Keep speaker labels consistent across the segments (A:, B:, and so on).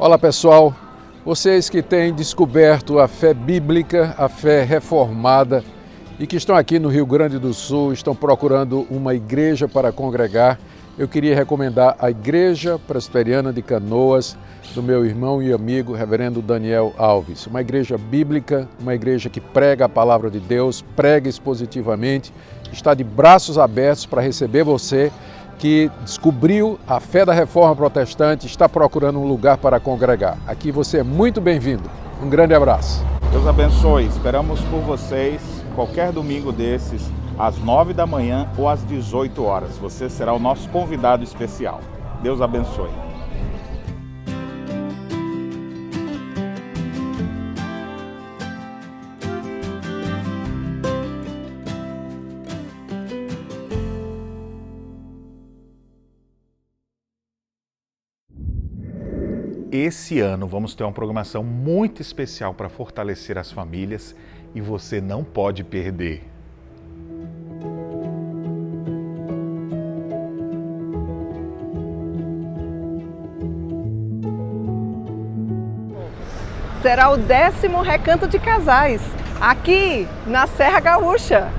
A: Olá pessoal, vocês que têm descoberto a fé bíblica, a fé reformada e que estão aqui no Rio Grande do Sul, estão procurando uma igreja para congregar, eu queria recomendar a Igreja Presbiteriana de Canoas, do meu irmão e amigo Reverendo Daniel Alves. Uma igreja bíblica, uma igreja que prega a palavra de Deus, prega expositivamente, está de braços abertos para receber você que descobriu a fé da Reforma Protestante, está procurando um lugar para congregar. Aqui você é muito bem-vindo. Um grande abraço.
B: Deus abençoe. Esperamos por vocês qualquer domingo desses, às 9 da manhã ou às 18 horas. Você será o nosso convidado especial. Deus abençoe. Esse ano vamos ter uma programação muito especial para fortalecer as famílias e você não pode perder.
C: Será o 10º Recanto de Casais, aqui na Serra Gaúcha.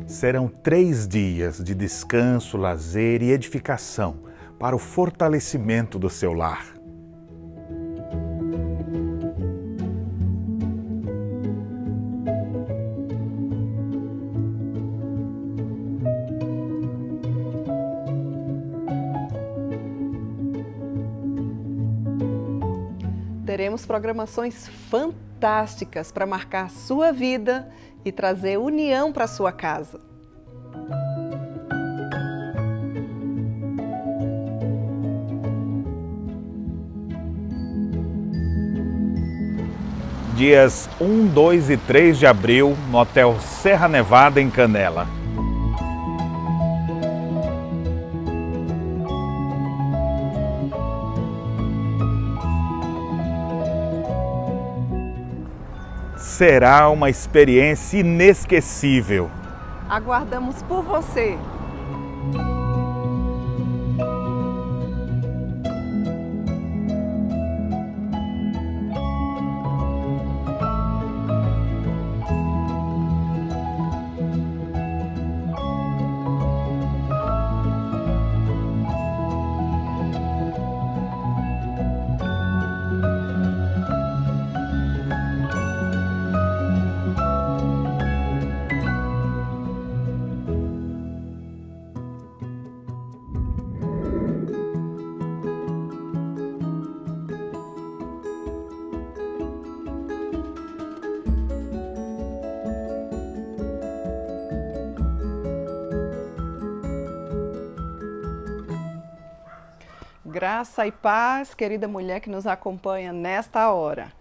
B: Serão 3 dias de descanso, lazer e edificação para o fortalecimento do seu lar.
C: Teremos programações fantásticas para marcar a sua vida e trazer união para a sua casa.
B: Dias 1, 2 e 3 de abril, no Hotel Serra Nevada, em Canela. Será uma experiência inesquecível.
C: Aguardamos por você! Graça e paz, querida mulher que nos acompanha nesta hora.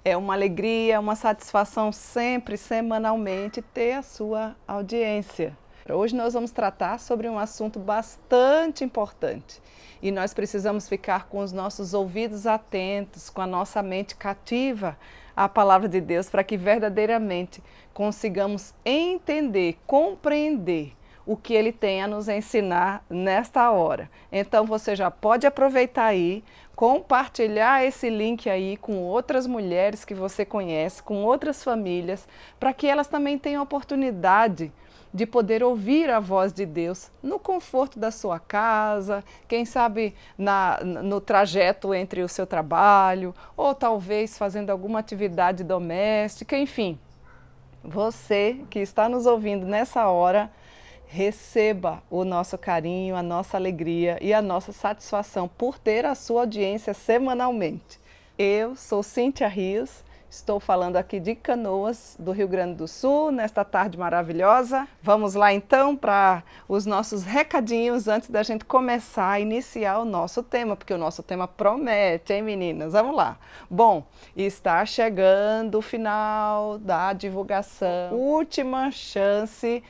C: É uma alegria, uma satisfação sempre, semanalmente, ter a sua audiência. Hoje nós vamos tratar sobre um assunto bastante importante e nós precisamos ficar com os nossos ouvidos atentos, com a nossa mente cativa à palavra de Deus, para que verdadeiramente consigamos entender, compreender o que ele tem a nos ensinar nesta hora. Então você já pode aproveitar aí, compartilhar esse link aí com outras mulheres que você conhece, com outras famílias, para que elas também tenham a oportunidade de poder ouvir a voz de Deus no conforto da sua casa, quem sabe no trajeto entre o seu trabalho, ou talvez fazendo alguma atividade doméstica, enfim. Você que está nos ouvindo nessa hora, receba o nosso carinho, a nossa alegria e a nossa satisfação por ter a sua audiência semanalmente. Eu sou Cíntia Rios, estou falando aqui de Canoas, do Rio Grande do Sul, nesta tarde maravilhosa. Vamos lá então para os nossos recadinhos antes da gente começar a iniciar o nosso tema, porque o nosso tema promete, hein meninas? Vamos lá. Bom, está chegando o final da divulgação, última chance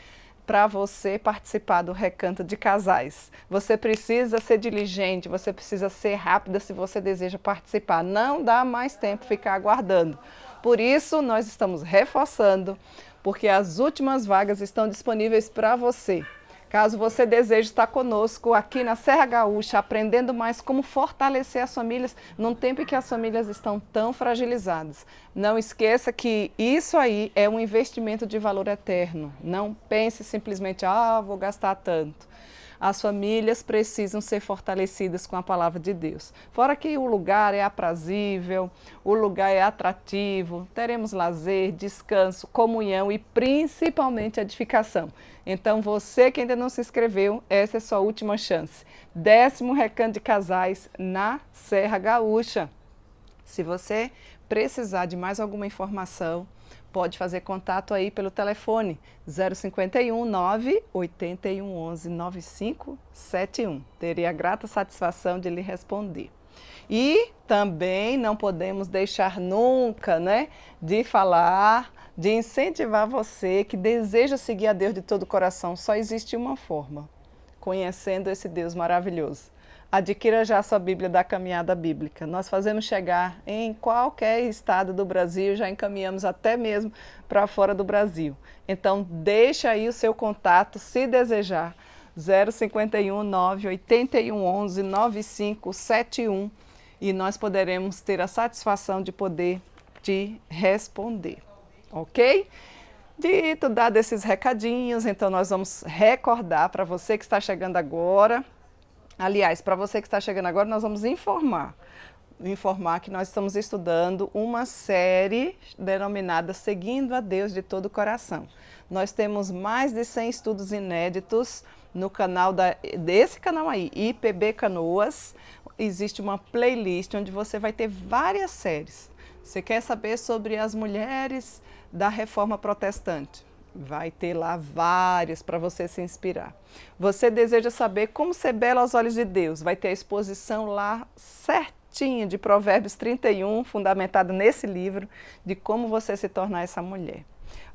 C: para você participar do Recanto de Casais. Você precisa ser diligente, você precisa ser rápida se você deseja participar. Não dá mais tempo ficar aguardando. Por isso, nós estamos reforçando porque as últimas vagas estão disponíveis para você. Caso você deseje estar conosco aqui na Serra Gaúcha, aprendendo mais como fortalecer as famílias num tempo em que as famílias estão tão fragilizadas. Não esqueça que isso aí é um investimento de valor eterno. Não pense simplesmente, vou gastar tanto. As famílias precisam ser fortalecidas com a palavra de Deus. Fora que o lugar é aprazível, o lugar é atrativo, teremos lazer, descanso, comunhão e principalmente edificação. Então você que ainda não se inscreveu, essa é a sua última chance. 10º Recanto de Casais na Serra Gaúcha. Se você precisar de mais alguma informação, pode fazer contato aí pelo telefone 051 981 11 9571. Teria a grata satisfação de lhe responder. E também não podemos deixar nunca, de falar, de incentivar você que deseja seguir a Deus de todo o coração. Só existe uma forma, conhecendo esse Deus maravilhoso. Adquira já a sua Bíblia da Caminhada Bíblica. Nós fazemos chegar em qualquer estado do Brasil, já encaminhamos até mesmo para fora do Brasil. Então, deixa aí o seu contato, se desejar, 051 981 11 9571 e nós poderemos ter a satisfação de poder te responder, ok? Dito, dado esses recadinhos, então nós vamos recordar para você que está chegando agora. Aliás, para você que está chegando agora, nós vamos informar que nós estamos estudando uma série denominada Seguindo a Deus de Todo o Coração. Nós temos mais de 100 estudos inéditos no canal desse canal aí, IPB Canoas. Existe uma playlist onde você vai ter várias séries. Você quer saber sobre as mulheres da Reforma Protestante? Vai ter lá várias para você se inspirar. Você deseja saber como ser bela aos olhos de Deus? Vai ter a exposição lá certinha de Provérbios 31, fundamentada nesse livro, de como você se tornar essa mulher.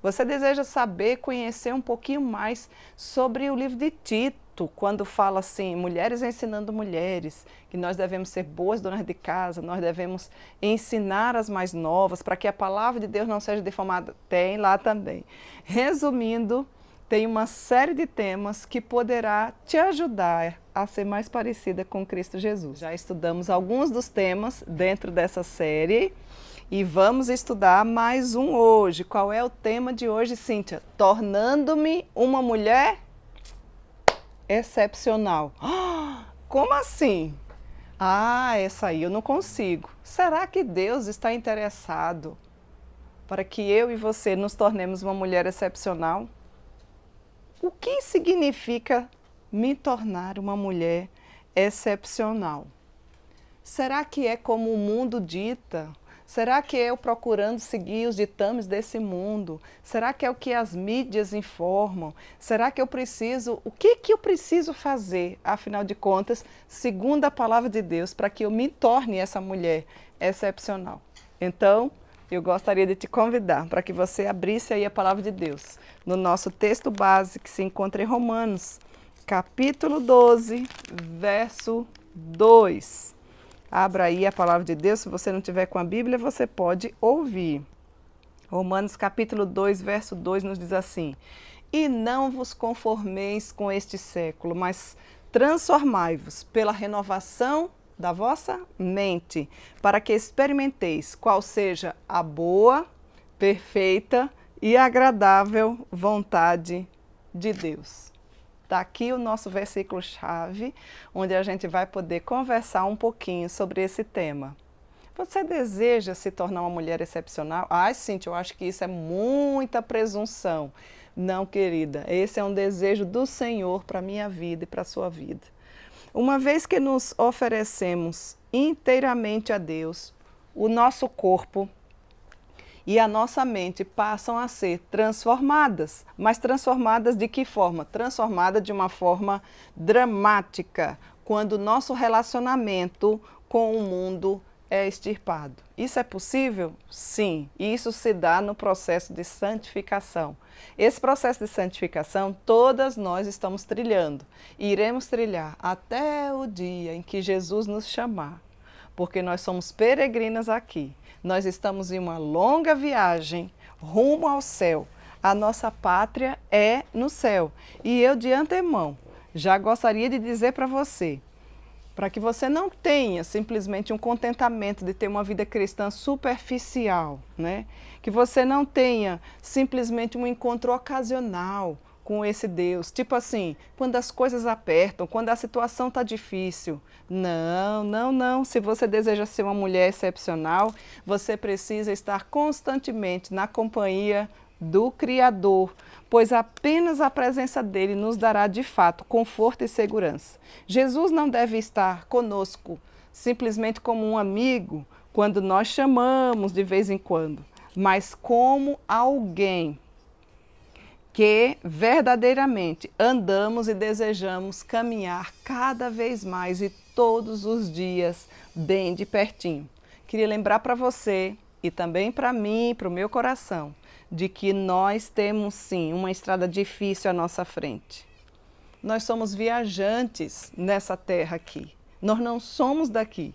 C: Você deseja saber, conhecer um pouquinho mais sobre o livro de Tito, quando fala assim, mulheres ensinando mulheres, que nós devemos ser boas donas de casa, nós devemos ensinar as mais novas, para que a palavra de Deus não seja deformada. Tem lá também. Resumindo, tem uma série de temas que poderá te ajudar a ser mais parecida com Cristo Jesus. Já estudamos alguns dos temas dentro dessa série e vamos estudar mais um hoje. Qual é o tema de hoje, Cíntia? Tornando-me uma mulher excepcional. Como assim? Essa aí eu não consigo. Será que Deus está interessado para que eu e você nos tornemos uma mulher excepcional? O que significa me tornar uma mulher excepcional? Será que é como o mundo dita? Será que é eu procurando seguir os ditames desse mundo? Será que é o que as mídias informam? Será que eu preciso... O que eu preciso fazer, afinal de contas, segundo a palavra de Deus, para que eu me torne essa mulher excepcional? Então, eu gostaria de te convidar para que você abrisse aí a palavra de Deus no nosso texto base que se encontra em Romanos, capítulo 12, verso 2. Abra aí a palavra de Deus, se você não tiver com a Bíblia, você pode ouvir. Romanos capítulo 2, verso 2 nos diz assim: E não vos conformeis com este século, mas transformai-vos pela renovação da vossa mente, para que experimenteis qual seja a boa, perfeita e agradável vontade de Deus. Está aqui o nosso versículo-chave, onde a gente vai poder conversar um pouquinho sobre esse tema. Você deseja se tornar uma mulher excepcional? Cíntia, eu acho que isso é muita presunção. Não, querida, esse é um desejo do Senhor para a minha vida e para a sua vida. Uma vez que nos oferecemos inteiramente a Deus, o nosso corpo e a nossa mente passam a ser transformadas. Mas transformadas de que forma? Transformadas de uma forma dramática, quando o nosso relacionamento com o mundo é extirpado. Isso é possível? Sim. Isso se dá no processo de santificação. Esse processo de santificação, todas nós estamos trilhando. E iremos trilhar até o dia em que Jesus nos chamar. Porque nós somos peregrinas aqui. Nós estamos em uma longa viagem rumo ao céu, A nossa pátria é no céu. E eu, de antemão, já gostaria de dizer para você, para que você não tenha simplesmente um contentamento de ter uma vida cristã superficial, né? Que você não tenha simplesmente um encontro ocasional com esse Deus, tipo assim, quando as coisas apertam, quando a situação está difícil. Não, não, não. Se você deseja ser uma mulher excepcional, você precisa estar constantemente na companhia do Criador, pois apenas a presença dele nos dará de fato conforto e segurança. Jesus não deve estar conosco simplesmente como um amigo, quando nós chamamos de vez em quando, mas como alguém que verdadeiramente andamos e desejamos caminhar cada vez mais e todos os dias bem de pertinho. Queria lembrar para você e também para mim, para o meu coração, de que nós temos sim uma estrada difícil à nossa frente. Nós somos viajantes nessa terra aqui, nós não somos daqui.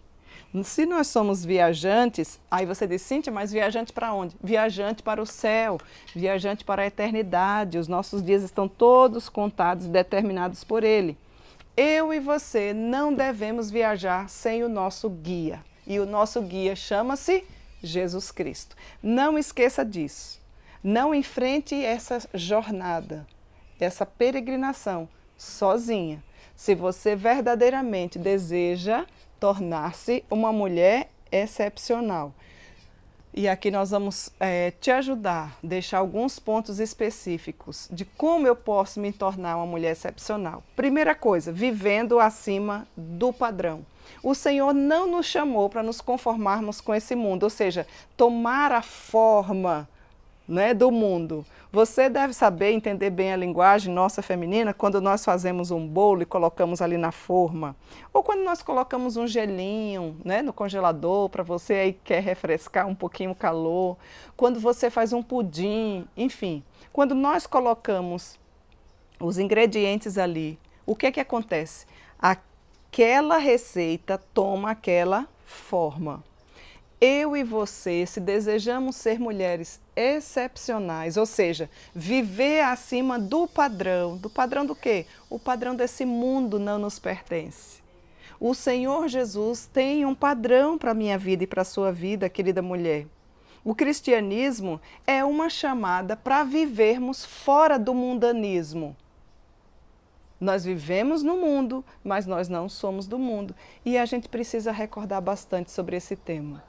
C: Se nós somos viajantes, aí você diz, Cíntia, mas viajante para onde? Viajante para o céu, viajante para a eternidade. Os nossos dias estão todos contados e determinados por Ele. Eu e você não devemos viajar sem o nosso guia. E o nosso guia chama-se Jesus Cristo. Não esqueça disso. Não enfrente essa jornada, essa peregrinação sozinha. Se você verdadeiramente deseja tornar-se uma mulher excepcional. E aqui nós vamos te ajudar, deixar alguns pontos específicos de como eu posso me tornar uma mulher excepcional. Primeira coisa, vivendo acima do padrão. O Senhor não nos chamou para nos conformarmos com esse mundo, ou seja, tomar a forma, né, do mundo. Você deve saber, entender bem a linguagem nossa feminina quando nós fazemos um bolo e colocamos ali na forma. Ou quando nós colocamos um gelinho, né, no congelador para você aí que quer refrescar um pouquinho o calor. Quando você faz um pudim, enfim. Quando nós colocamos os ingredientes ali, o que é que acontece? Aquela receita toma aquela forma. Eu e você, se desejamos ser mulheres excepcionais, ou seja, viver acima do padrão do quê? O padrão desse mundo não nos pertence. O Senhor Jesus tem um padrão para a minha vida e para a sua vida, querida mulher. O cristianismo é uma chamada para vivermos fora do mundanismo. Nós vivemos no mundo, mas nós não somos do mundo. E a gente precisa recordar bastante sobre esse tema.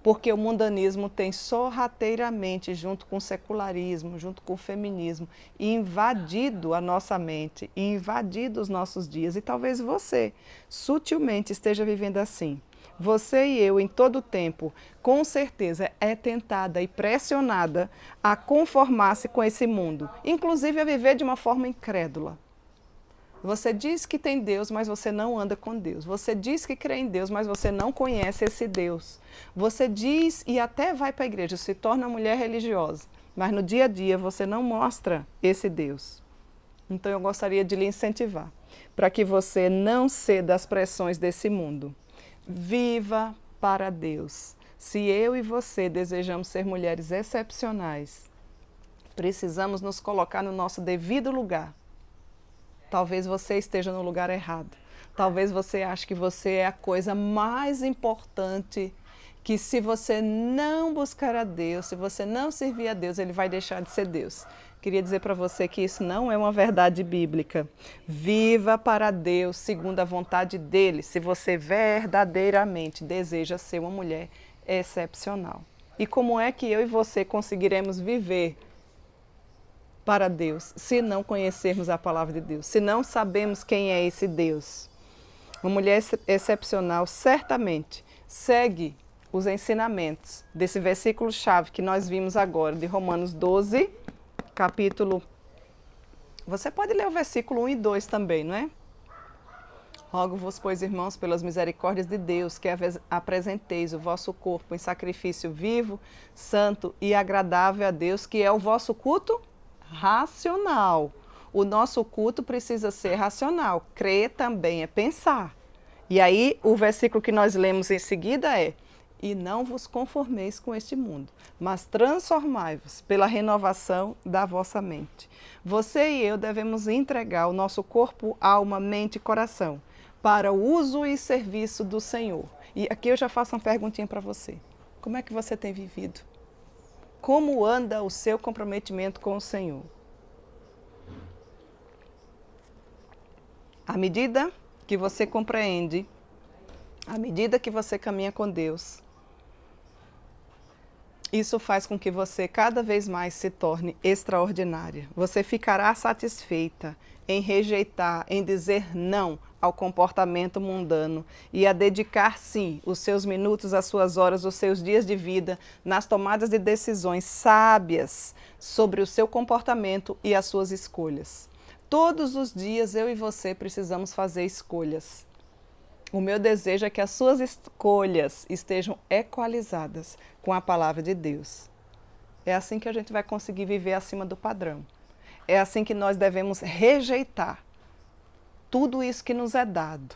C: Porque o mundanismo tem sorrateiramente, junto com o secularismo, junto com o feminismo, invadido a nossa mente, invadido os nossos dias. E talvez você, sutilmente, esteja vivendo assim. Você e eu, em todo o tempo, com certeza, é tentada e pressionada a conformar-se com esse mundo, inclusive a viver de uma forma incrédula. Você diz que tem Deus, mas você não anda com Deus. Você diz que crê em Deus, mas você não conhece esse Deus. Você diz e até vai para a igreja, se torna mulher religiosa, mas no dia a dia você não mostra esse Deus. Então eu gostaria de lhe incentivar, para que você não ceda às pressões desse mundo. Viva para Deus. Se eu e você desejamos ser mulheres excepcionais, precisamos nos colocar no nosso devido lugar. Talvez você esteja no lugar errado. Talvez você ache que você é a coisa mais importante, que se você não buscar a Deus, se você não servir a Deus, Ele vai deixar de ser Deus. Queria dizer para você que isso não é uma verdade bíblica. Viva para Deus segundo a vontade dEle, se você verdadeiramente deseja ser uma mulher excepcional. E como é que eu e você conseguiremos viver para Deus, se não conhecermos a palavra de Deus, se não sabemos quem é esse Deus? Uma mulher excepcional certamente segue os ensinamentos desse versículo-chave que nós vimos agora, de Romanos 12, capítulo... Você pode ler o versículo 1 e 2 também, não é? Rogo-vos, pois, irmãos, pelas misericórdias de Deus, que apresenteis o vosso corpo em sacrifício vivo, santo e agradável a Deus, que é o vosso culto racional. O nosso culto precisa ser racional. Crer também é pensar. E aí o versículo que nós lemos em seguida é: E não vos conformeis com este mundo, mas transformai-vos pela renovação da vossa mente. Você e eu devemos entregar o nosso corpo, alma, mente e coração para o uso e serviço do Senhor. E aqui eu já faço uma perguntinha para você. Como é que você tem vivido? Como anda o seu comprometimento com o Senhor? À medida que você compreende, à medida que você caminha com Deus, isso faz com que você cada vez mais se torne extraordinária. Você ficará satisfeita em rejeitar, em dizer não ao comportamento mundano e a dedicar, sim, os seus minutos, as suas horas, os seus dias de vida nas tomadas de decisões sábias sobre o seu comportamento e as suas escolhas. Todos os dias eu e você precisamos fazer escolhas. O meu desejo é que as suas escolhas estejam equalizadas com a palavra de Deus. É assim que a gente vai conseguir viver acima do padrão. É assim que nós devemos rejeitar tudo isso que nos é dado,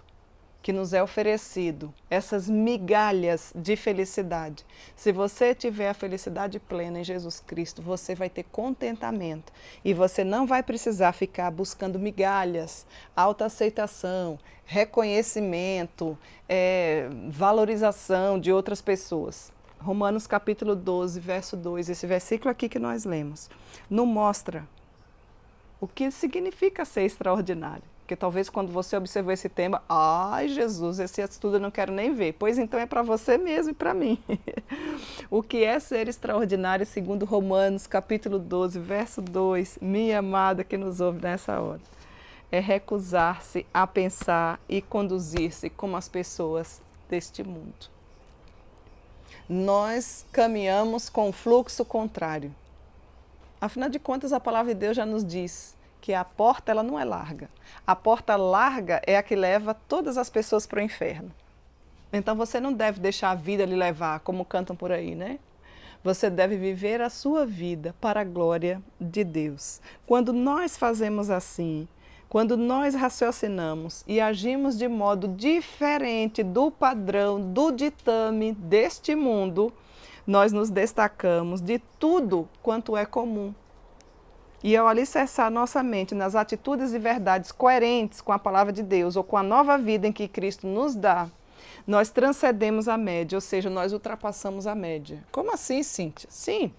C: que nos é oferecido, essas migalhas de felicidade. Se você tiver a felicidade plena em Jesus Cristo, você vai ter contentamento e você não vai precisar ficar buscando migalhas, autoaceitação, reconhecimento, valorização de outras pessoas. Romanos capítulo 12, verso 2, esse versículo aqui que nós lemos, nos mostra o que significa ser extraordinário. Porque talvez quando você observou esse tema, ai Jesus, esse estudo eu não quero nem ver. Pois então é para você mesmo e para mim. O que é ser extraordinário segundo Romanos capítulo 12, verso 2, minha amada que nos ouve nessa hora, é recusar-se a pensar e conduzir-se como as pessoas deste mundo. Nós caminhamos com o fluxo contrário. Afinal de contas, a palavra de Deus já nos diz que a porta ela não é larga. A porta larga é a que leva todas as pessoas para o inferno. Então você não deve deixar a vida lhe levar, como cantam por aí, né? Você deve viver a sua vida para a glória de Deus. Quando nós fazemos assim, quando nós raciocinamos e agimos de modo diferente do padrão, do ditame deste mundo, nós nos destacamos de tudo quanto é comum. E ao alicerçar nossa mente nas atitudes e verdades coerentes com a palavra de Deus ou com a nova vida em que Cristo nos dá, nós transcendemos a média, ou seja, nós ultrapassamos a média. Como assim, Cíntia? Sim,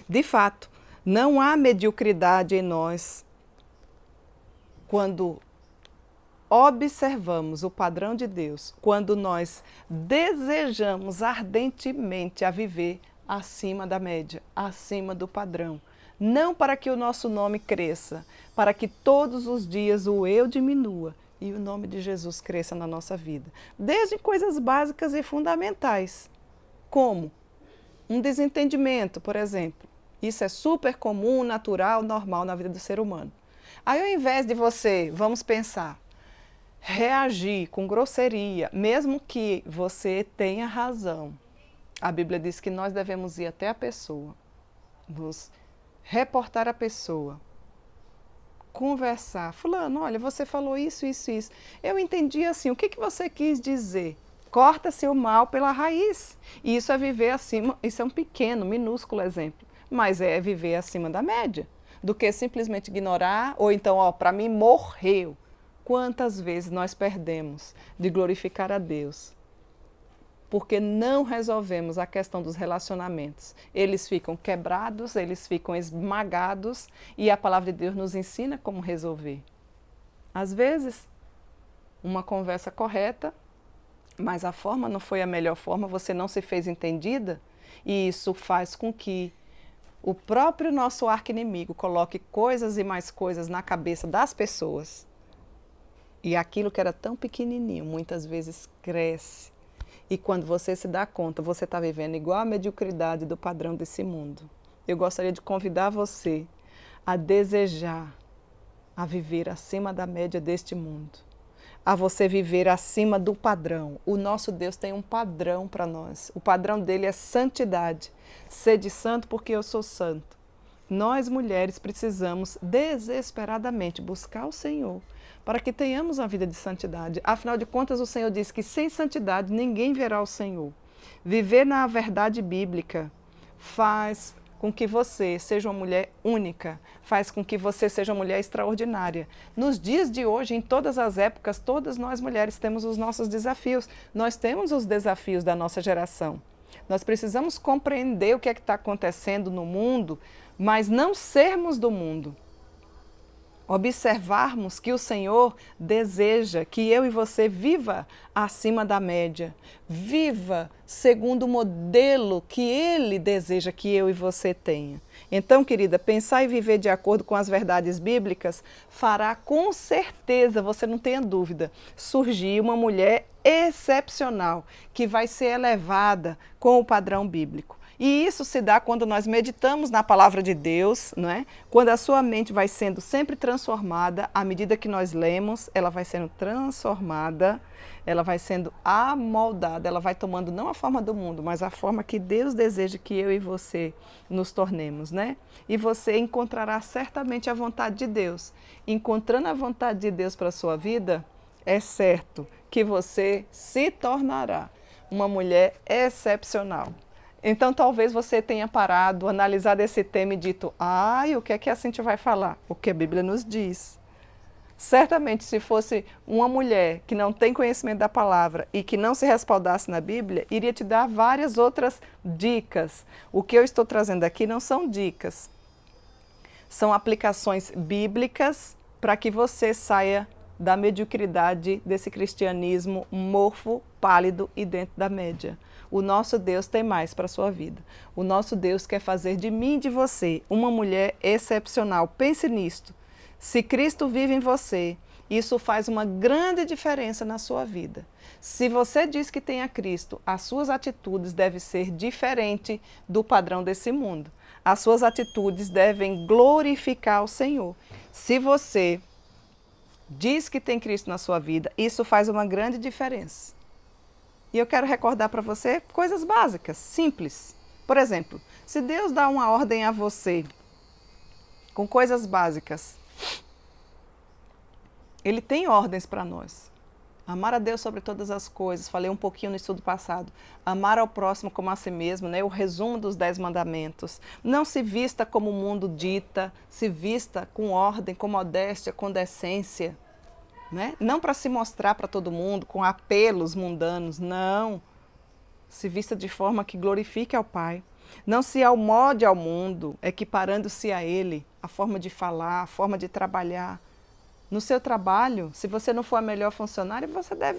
C: de fato, não há mediocridade em nós quando observamos o padrão de Deus, quando nós desejamos ardentemente a viver acima da média, acima do padrão. Não para que o nosso nome cresça, para que todos os dias o eu diminua e o nome de Jesus cresça na nossa vida. Desde coisas básicas e fundamentais, como um desentendimento, por exemplo. Isso é super comum, natural, normal na vida do ser humano. Aí ao invés de você, vamos pensar, reagir com grosseria, mesmo que você tenha razão, a Bíblia diz que nós devemos ir até a pessoa, nos reportar a pessoa, conversar. Fulano, olha, você falou isso, isso, isso. Eu entendi assim, o que você quis dizer? Corta-se o mal pela raiz. E isso é viver acima, isso é um pequeno, minúsculo exemplo, mas é viver acima da média, do que simplesmente ignorar, ou então, ó, para mim morreu. Quantas vezes nós perdemos de glorificar a Deus porque não resolvemos a questão dos relacionamentos. Eles ficam quebrados, eles ficam esmagados e a palavra de Deus nos ensina como resolver. Às vezes, uma conversa correta, mas a forma não foi a melhor forma, você não se fez entendida e isso faz com que o próprio nosso arqui-inimigo coloque coisas e mais coisas na cabeça das pessoas e aquilo que era tão pequenininho muitas vezes cresce. E quando você se dá conta, você está vivendo igual a mediocridade do padrão desse mundo. Eu gostaria de convidar você a desejar, a viver acima da média deste mundo. A você viver acima do padrão. O nosso Deus tem um padrão para nós. O padrão dele é santidade. Sede santo porque eu sou santo. Nós, mulheres, precisamos desesperadamente buscar o Senhor para que tenhamos uma vida de santidade. Afinal de contas, o Senhor diz que sem santidade ninguém verá o Senhor. Viver na verdade bíblica faz com que você seja uma mulher única, faz com que você seja uma mulher extraordinária. Nos dias de hoje, em todas as épocas, todas nós mulheres temos os nossos desafios. Nós temos os desafios da nossa geração. Nós precisamos compreender o que é que está acontecendo no mundo, mas não sermos do mundo. Observarmos que o Senhor deseja que eu e você viva acima da média, viva segundo o modelo que Ele deseja que eu e você tenha. Então, querida, pensar e viver de acordo com as verdades bíblicas fará com certeza, você não tenha dúvida, surgir uma mulher excepcional, que vai ser elevada com o padrão bíblico. E isso se dá quando nós meditamos na palavra de Deus, não é? Quando a sua mente vai sendo sempre transformada, à medida que nós lemos, ela vai sendo transformada, ela vai sendo amoldada, ela vai tomando não a forma do mundo, mas a forma que Deus deseja que eu e você nos tornemos, né? E você encontrará certamente a vontade de Deus. Encontrando a vontade de Deus para a sua vida, é certo que você se tornará uma mulher excepcional. Então, talvez você tenha parado, analisado esse tema e dito, o que é que a Cíntia vai falar? O que a Bíblia nos diz. Certamente, se fosse uma mulher que não tem conhecimento da palavra e que não se respaldasse na Bíblia, iria te dar várias outras dicas. O que eu estou trazendo aqui não são dicas, são aplicações bíblicas para que você saia da mediocridade desse cristianismo morfo, pálido e dentro da média. O nosso Deus tem mais para a sua vida. O nosso Deus quer fazer de mim e de você uma mulher excepcional. Pense nisto. Se Cristo vive em você, isso faz uma grande diferença na sua vida. Se você diz que tem a Cristo, as suas atitudes devem ser diferentes do padrão desse mundo. As suas atitudes devem glorificar o Senhor. Se você diz que tem Cristo na sua vida, isso faz uma grande diferença. E eu quero recordar para você coisas básicas, simples. Por exemplo, se Deus dá uma ordem a você com coisas básicas, Ele tem ordens para nós. Amar a Deus sobre todas as coisas, falei um pouquinho no estudo passado. Amar ao próximo como a si mesmo, né? O resumo dos 10 mandamentos. Não se vista como o mundo dita, se vista com ordem, com modéstia, com decência. Né? Não para se mostrar para todo mundo, com apelos mundanos, não. Se vista de forma que glorifique ao Pai. Não se amolde ao mundo, equiparando-se a Ele, a forma de falar, a forma de trabalhar. No seu trabalho, se você não for a melhor funcionária,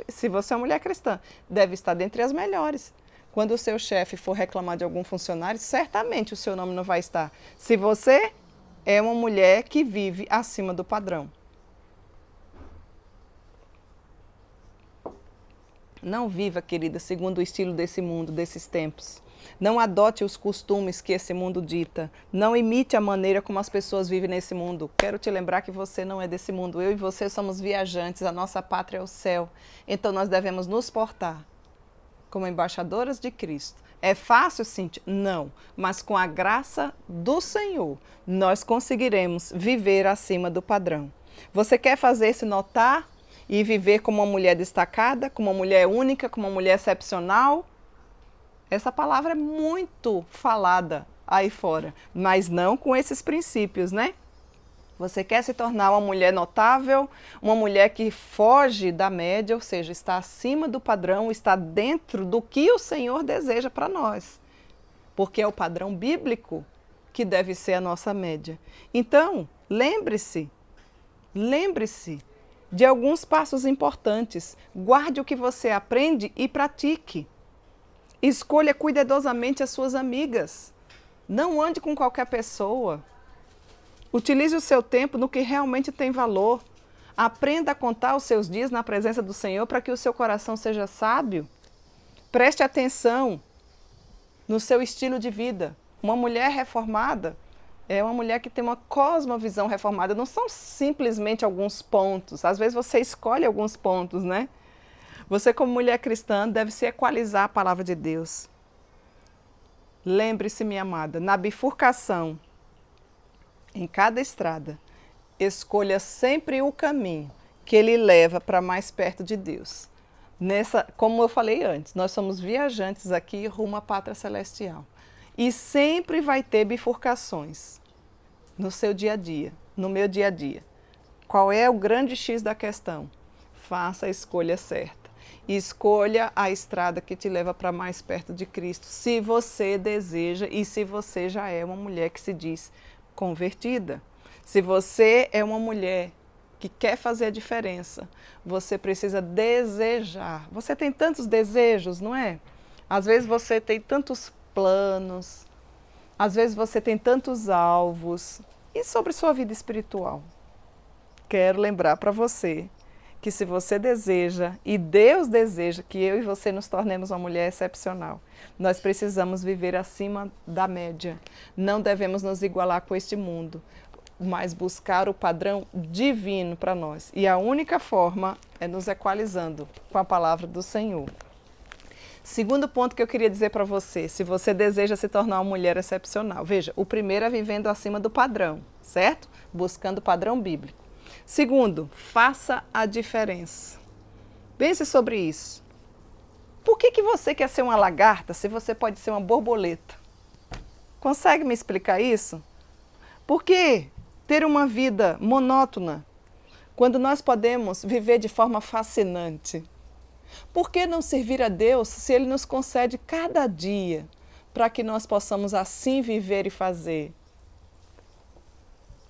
C: se você é uma mulher cristã, deve estar dentre as melhores. Quando o seu chefe for reclamar de algum funcionário, certamente o seu nome não vai estar. Se você é uma mulher que vive acima do padrão. Não viva, querida, segundo o estilo desse mundo, desses tempos. Não adote os costumes que esse mundo dita. Não imite a maneira como as pessoas vivem nesse mundo. Quero te lembrar que você não é desse mundo. Eu e você somos viajantes, a nossa pátria é o céu. Então nós devemos nos portar como embaixadoras de Cristo. É fácil, Cíntia? Não. Mas com a graça do Senhor, nós conseguiremos viver acima do padrão. Você quer fazer-se notar e viver como uma mulher destacada, como uma mulher única, como uma mulher excepcional? Essa palavra é muito falada aí fora, mas não com esses princípios, né? Você quer se tornar uma mulher notável, uma mulher que foge da média, ou seja, está acima do padrão, está dentro do que o Senhor deseja para nós. Porque é o padrão bíblico que deve ser a nossa média. Então, lembre-se de alguns passos importantes. Guarde o que você aprende e pratique. Escolha cuidadosamente as suas amigas. Não ande com qualquer pessoa. Utilize o seu tempo no que realmente tem valor. Aprenda a contar os seus dias na presença do Senhor para que o seu coração seja sábio. Preste atenção no seu estilo de vida. Uma mulher reformada é uma mulher que tem uma cosmovisão reformada. Não são simplesmente alguns pontos. Às vezes você escolhe alguns pontos, né? Você, como mulher cristã, deve se equalizar a palavra de Deus. Lembre-se, minha amada, na bifurcação, em cada estrada, escolha sempre o caminho que ele leva para mais perto de Deus. Como eu falei antes, nós somos viajantes aqui rumo à pátria celestial. E sempre vai ter bifurcações no seu dia a dia, no meu dia a dia. Qual é o grande X da questão? Faça a escolha certa. Escolha a estrada que te leva para mais perto de Cristo, se você deseja e se você já é uma mulher que se diz convertida. Se você é uma mulher que quer fazer a diferença, você precisa desejar. Você tem tantos desejos, não é? Às vezes você tem tantos planos, às vezes você tem tantos alvos. E sobre sua vida espiritual? Quero lembrar para você que se você deseja, e Deus deseja que eu e você nos tornemos uma mulher excepcional, nós precisamos viver acima da média. Não devemos nos igualar com este mundo, mas buscar o padrão divino para nós. E a única forma é nos equalizando com a palavra do Senhor. Segundo ponto que eu queria dizer para você, se você deseja se tornar uma mulher excepcional. Veja, o primeiro é vivendo acima do padrão, certo? Buscando o padrão bíblico. Segundo, faça a diferença. Pense sobre isso. Por que você quer ser uma lagarta se você pode ser uma borboleta? Consegue me explicar isso? Por que ter uma vida monótona quando nós podemos viver de forma fascinante? Por que não servir a Deus se Ele nos concede cada dia para que nós possamos assim viver e fazer?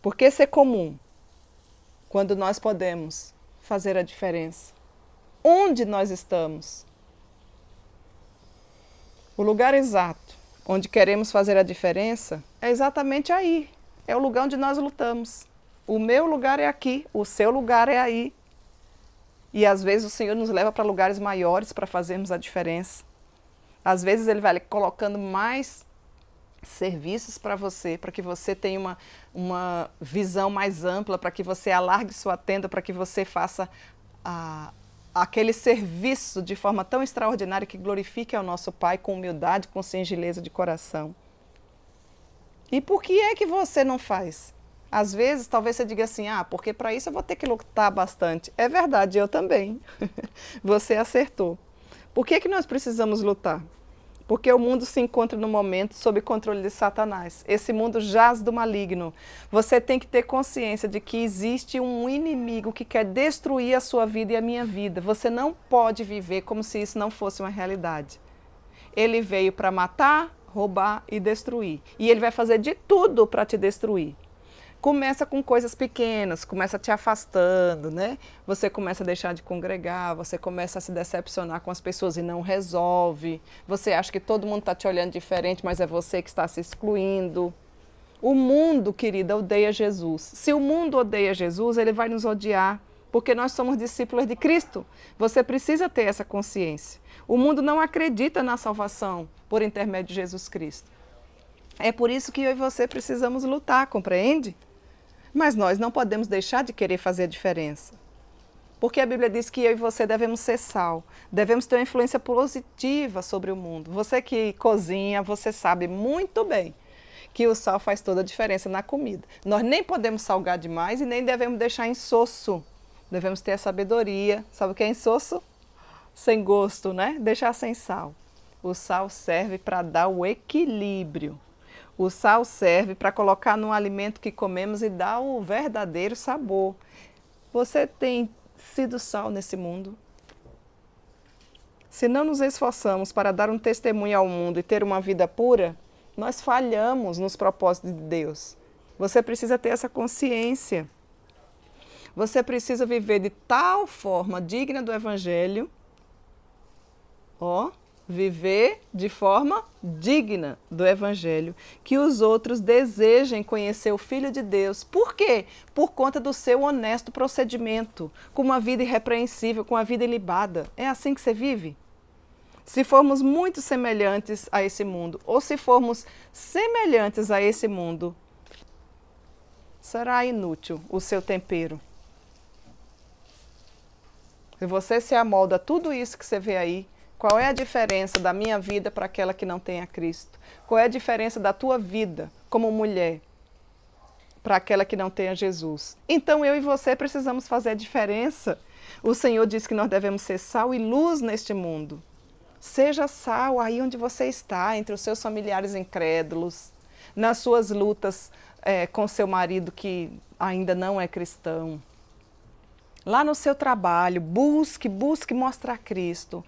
C: Por que ser comum quando nós podemos fazer a diferença? Onde nós estamos? O lugar exato onde queremos fazer a diferença é exatamente aí. É o lugar onde nós lutamos. O meu lugar é aqui, o seu lugar é aí. E às vezes o Senhor nos leva para lugares maiores para fazermos a diferença. Às vezes Ele vai colocando mais serviços para você, para que você tenha uma visão mais ampla, para que você alargue sua tenda, para que você faça aquele serviço de forma tão extraordinária que glorifique ao nosso Pai com humildade, com singeleza de coração. E por que é que você não faz? Às vezes, talvez você diga assim, porque para isso eu vou ter que lutar bastante. É verdade, eu também. Você acertou. Por que nós precisamos lutar? Porque o mundo se encontra no momento sob controle de Satanás. Esse mundo jaz do maligno. Você tem que ter consciência de que existe um inimigo que quer destruir a sua vida e a minha vida. Você não pode viver como se isso não fosse uma realidade. Ele veio para matar, roubar e destruir. E ele vai fazer de tudo para te destruir. Começa com coisas pequenas, começa te afastando, né? Você começa a deixar de congregar, você começa a se decepcionar com as pessoas e não resolve. Você acha que todo mundo está te olhando diferente, mas é você que está se excluindo. O mundo, querida, odeia Jesus. Se o mundo odeia Jesus, ele vai nos odiar, porque nós somos discípulos de Cristo. Você precisa ter essa consciência. O mundo não acredita na salvação por intermédio de Jesus Cristo. É por isso que eu e você precisamos lutar, compreende? Mas nós não podemos deixar de querer fazer a diferença. Porque a Bíblia diz que eu e você devemos ser sal, devemos ter uma influência positiva sobre o mundo. Você que cozinha, você sabe muito bem que o sal faz toda a diferença na comida. Nós nem podemos salgar demais e nem devemos deixar insosso. Devemos ter a sabedoria. Sabe o que é insosso? Sem gosto, né? Deixar sem sal. O sal serve para dar o equilíbrio. O sal serve para colocar no alimento que comemos e dar o verdadeiro sabor. Você tem sido sal nesse mundo? Se não nos esforçamos para dar um testemunho ao mundo e ter uma vida pura, nós falhamos nos propósitos de Deus. Você precisa ter essa consciência. Você precisa viver de tal forma digna do Evangelho, viver de forma digna do Evangelho, que os outros desejem conhecer o Filho de Deus. Por quê? Por conta do seu honesto procedimento, com uma vida irrepreensível, com uma vida ilibada. É assim que você vive? Se formos muito semelhantes a esse mundo, ou se formos semelhantes a esse mundo, será inútil o seu tempero. Se você se amolda a tudo isso que você vê aí, qual é a diferença da minha vida para aquela que não tem a Cristo? Qual é a diferença da tua vida como mulher para aquela que não tenha Jesus. Então eu e você precisamos fazer a diferença. O Senhor diz que nós devemos ser sal e luz neste mundo. Seja sal aí onde você está, entre os seus familiares incrédulos, nas suas lutas com seu marido que ainda não é cristão. Lá no seu trabalho, busque mostrar Cristo.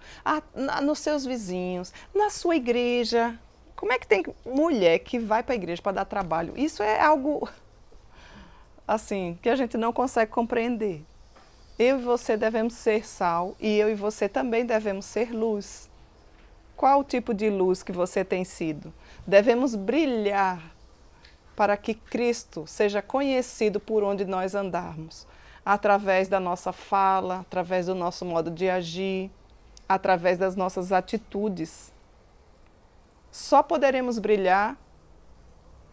C: Nos seus vizinhos, na sua igreja. Como é que tem mulher que vai para a igreja para dar trabalho? Isso é algo, assim, que a gente não consegue compreender. Eu e você devemos ser sal e eu e você também devemos ser luz. Qual o tipo de luz que você tem sido? Devemos brilhar para que Cristo seja conhecido por onde nós andarmos. Através da nossa fala, através do nosso modo de agir, através das nossas atitudes. Só poderemos brilhar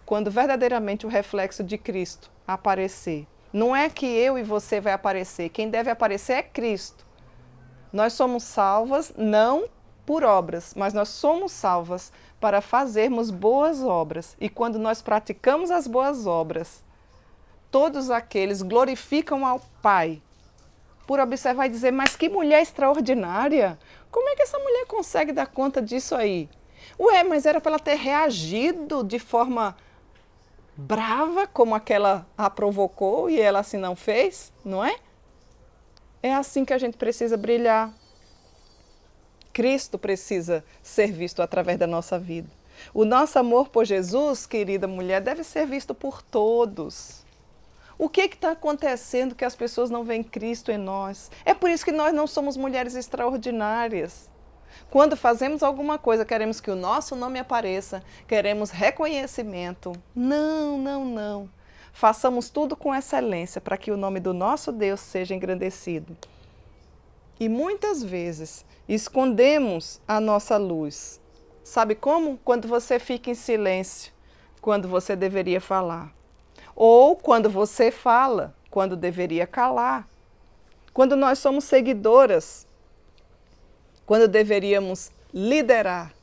C: quando verdadeiramente o reflexo de Cristo aparecer. Não é que eu e você vai aparecer, quem deve aparecer é Cristo. Nós somos salvas não por obras, mas nós somos salvas para fazermos boas obras. E quando nós praticamos as boas obras, todos aqueles glorificam ao Pai por observar e dizer, mas que mulher extraordinária! Como é que essa mulher consegue dar conta disso aí? Ué, mas era para ela ter reagido de forma brava, como aquela a provocou e ela assim não fez, não é? É assim que a gente precisa brilhar. Cristo precisa ser visto através da nossa vida. O nosso amor por Jesus, querida mulher, deve ser visto por todos. O que está acontecendo que as pessoas não veem Cristo em nós? É por isso que nós não somos mulheres extraordinárias. Quando fazemos alguma coisa, queremos que o nosso nome apareça, queremos reconhecimento. Não, não, não. Façamos tudo com excelência para que o nome do nosso Deus seja engrandecido. E muitas vezes escondemos a nossa luz. Sabe como? Quando você fica em silêncio, quando você deveria falar. Ou quando você fala, quando deveria calar. Quando nós somos seguidoras, quando deveríamos liderar.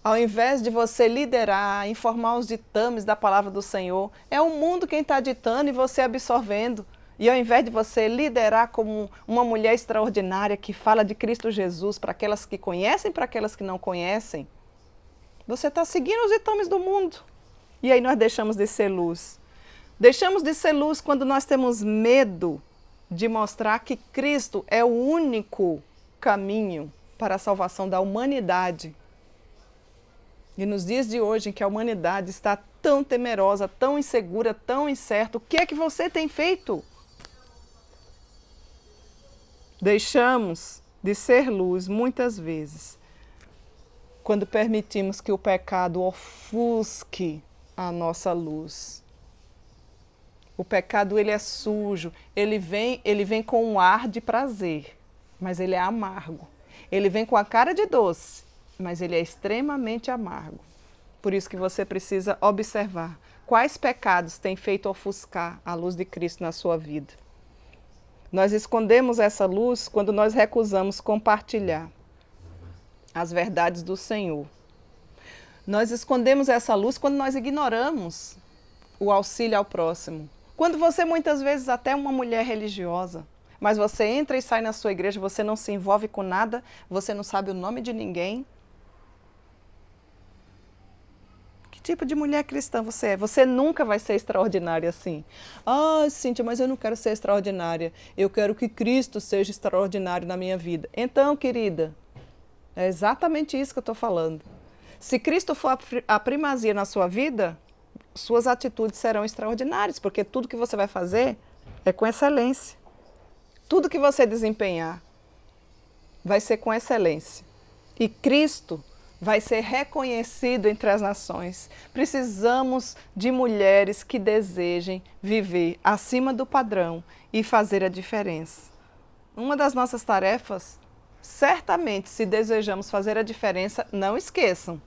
C: Ao invés de você liderar, informar os ditames da palavra do Senhor, é o mundo quem está ditando e você absorvendo. E ao invés de você liderar como uma mulher extraordinária que fala de Cristo Jesus para aquelas que conhecem e para aquelas que não conhecem, você está seguindo os ditames do mundo. E aí nós deixamos de ser luz. Deixamos de ser luz quando nós temos medo de mostrar que Cristo é o único caminho para a salvação da humanidade. E nos dias de hoje, em que a humanidade está tão temerosa, tão insegura, tão incerta, o que é que você tem feito? Deixamos de ser luz muitas vezes quando permitimos que o pecado ofusque a nossa luz. O pecado, ele é sujo, ele vem com um ar de prazer, mas ele é amargo. Ele vem com a cara de doce, mas ele é extremamente amargo. Por isso que você precisa observar quais pecados têm feito ofuscar a luz de Cristo na sua vida. Nós escondemos essa luz quando nós recusamos compartilhar as verdades do Senhor. Nós escondemos essa luz quando nós ignoramos o auxílio ao próximo. Quando você muitas vezes até é uma mulher religiosa, mas você entra e sai na sua igreja, você não se envolve com nada, você não sabe o nome de ninguém. Que tipo de mulher cristã você é? Você nunca vai ser extraordinária assim. Ah, Cíntia, mas eu não quero ser extraordinária. Eu quero que Cristo seja extraordinário na minha vida. Então, querida, é exatamente isso que eu estou falando. Se Cristo for a primazia na sua vida, suas atitudes serão extraordinárias, porque tudo que você vai fazer é com excelência. Tudo que você desempenhar vai ser com excelência. E Cristo vai ser reconhecido entre as nações. Precisamos de mulheres que desejem viver acima do padrão e fazer a diferença. Uma das nossas tarefas, certamente, se desejamos fazer a diferença, não esqueçam.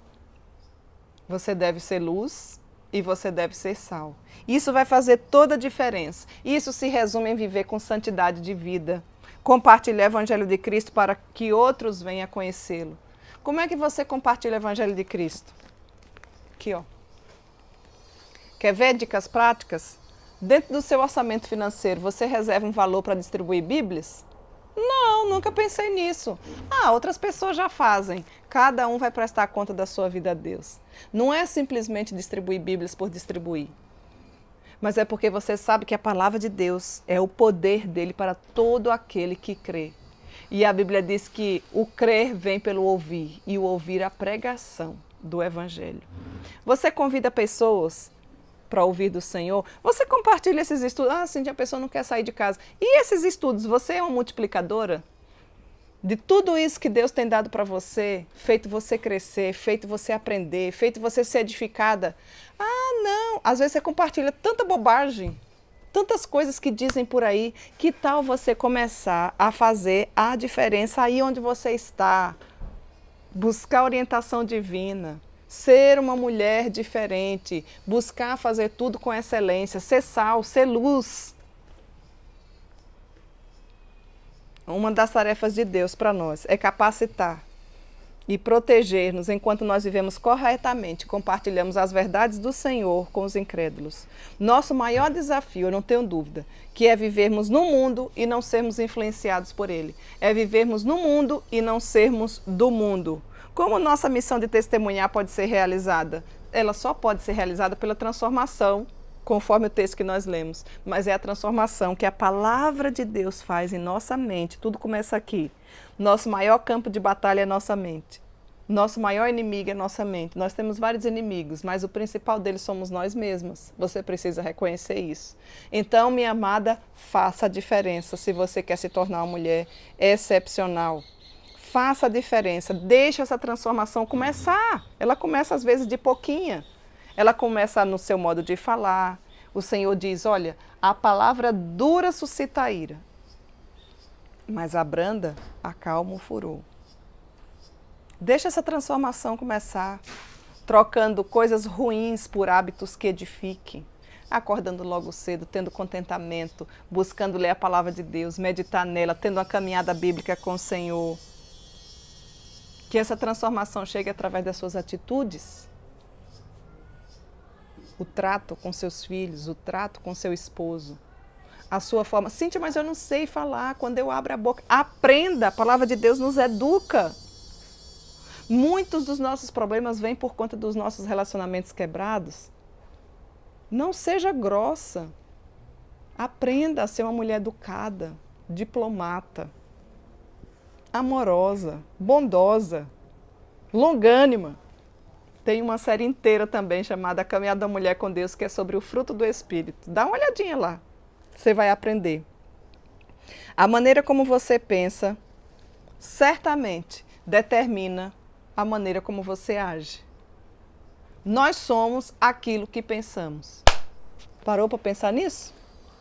C: Você deve ser luz e você deve ser sal. Isso vai fazer toda a diferença. Isso se resume em viver com santidade de vida. Compartilhar o Evangelho de Cristo para que outros venham a conhecê-lo. Como é que você compartilha o Evangelho de Cristo? Aqui, ó. Quer ver dicas práticas? Dentro do seu orçamento financeiro, você reserva um valor para distribuir Bíblias? Não, nunca pensei nisso. Outras pessoas já fazem. Cada um vai prestar conta da sua vida a Deus. Não é simplesmente distribuir Bíblias por distribuir. Mas é porque você sabe que a palavra de Deus é o poder dele para todo aquele que crê. E a Bíblia diz que o crer vem pelo ouvir, e o ouvir a pregação do Evangelho. Você convida pessoas para ouvir do Senhor, você compartilha esses estudos. Assim, a pessoa não quer sair de casa. E esses estudos, você é uma multiplicadora? De tudo isso que Deus tem dado para você, feito você crescer, feito você aprender, feito você ser edificada. Não, às vezes você compartilha tanta bobagem, tantas coisas que dizem por aí. Que tal você começar a fazer a diferença aí onde você está? Buscar orientação divina, ser uma mulher diferente, buscar fazer tudo com excelência, ser sal, ser luz. Uma das tarefas de Deus para nós é capacitar e proteger-nos enquanto nós vivemos corretamente, compartilhamos as verdades do Senhor com os incrédulos. Nosso maior desafio, eu não tenho dúvida, que é vivermos no mundo e não sermos influenciados por ele. É vivermos no mundo e não sermos do mundo. Como nossa missão de testemunhar pode ser realizada? Ela só pode ser realizada pela transformação, conforme o texto que nós lemos. Mas é a transformação que a palavra de Deus faz em nossa mente. Tudo começa aqui. Nosso maior campo de batalha é nossa mente. Nosso maior inimigo é nossa mente. Nós temos vários inimigos, mas o principal deles somos nós mesmos. Você precisa reconhecer isso. Então, minha amada, faça a diferença se você quer se tornar uma mulher excepcional. Faça a diferença. Deixe essa transformação começar. Ela começa às vezes de pouquinha. Ela começa no seu modo de falar. O Senhor diz, olha, a palavra dura suscita a ira, mas a branda acalma o furor. Deixa essa transformação começar, trocando coisas ruins por hábitos que edifiquem, acordando logo cedo, tendo contentamento, buscando ler a palavra de Deus, meditar nela, tendo uma caminhada bíblica com o Senhor. Que essa transformação chegue através das suas atitudes. O trato com seus filhos, o trato com seu esposo, a sua forma. Cíntia, mas eu não sei falar. Quando eu abro a boca, aprenda. A palavra de Deus nos educa. Muitos dos nossos problemas vêm por conta dos nossos relacionamentos quebrados. Não seja grossa. Aprenda a ser uma mulher educada, diplomata, amorosa, bondosa, longânima. Tem uma série inteira também chamada A Caminhada da Mulher com Deus, que é sobre o fruto do Espírito. Dá uma olhadinha lá, você vai aprender. A maneira como você pensa, certamente, determina a maneira como você age. Nós somos aquilo que pensamos. Parou para pensar nisso?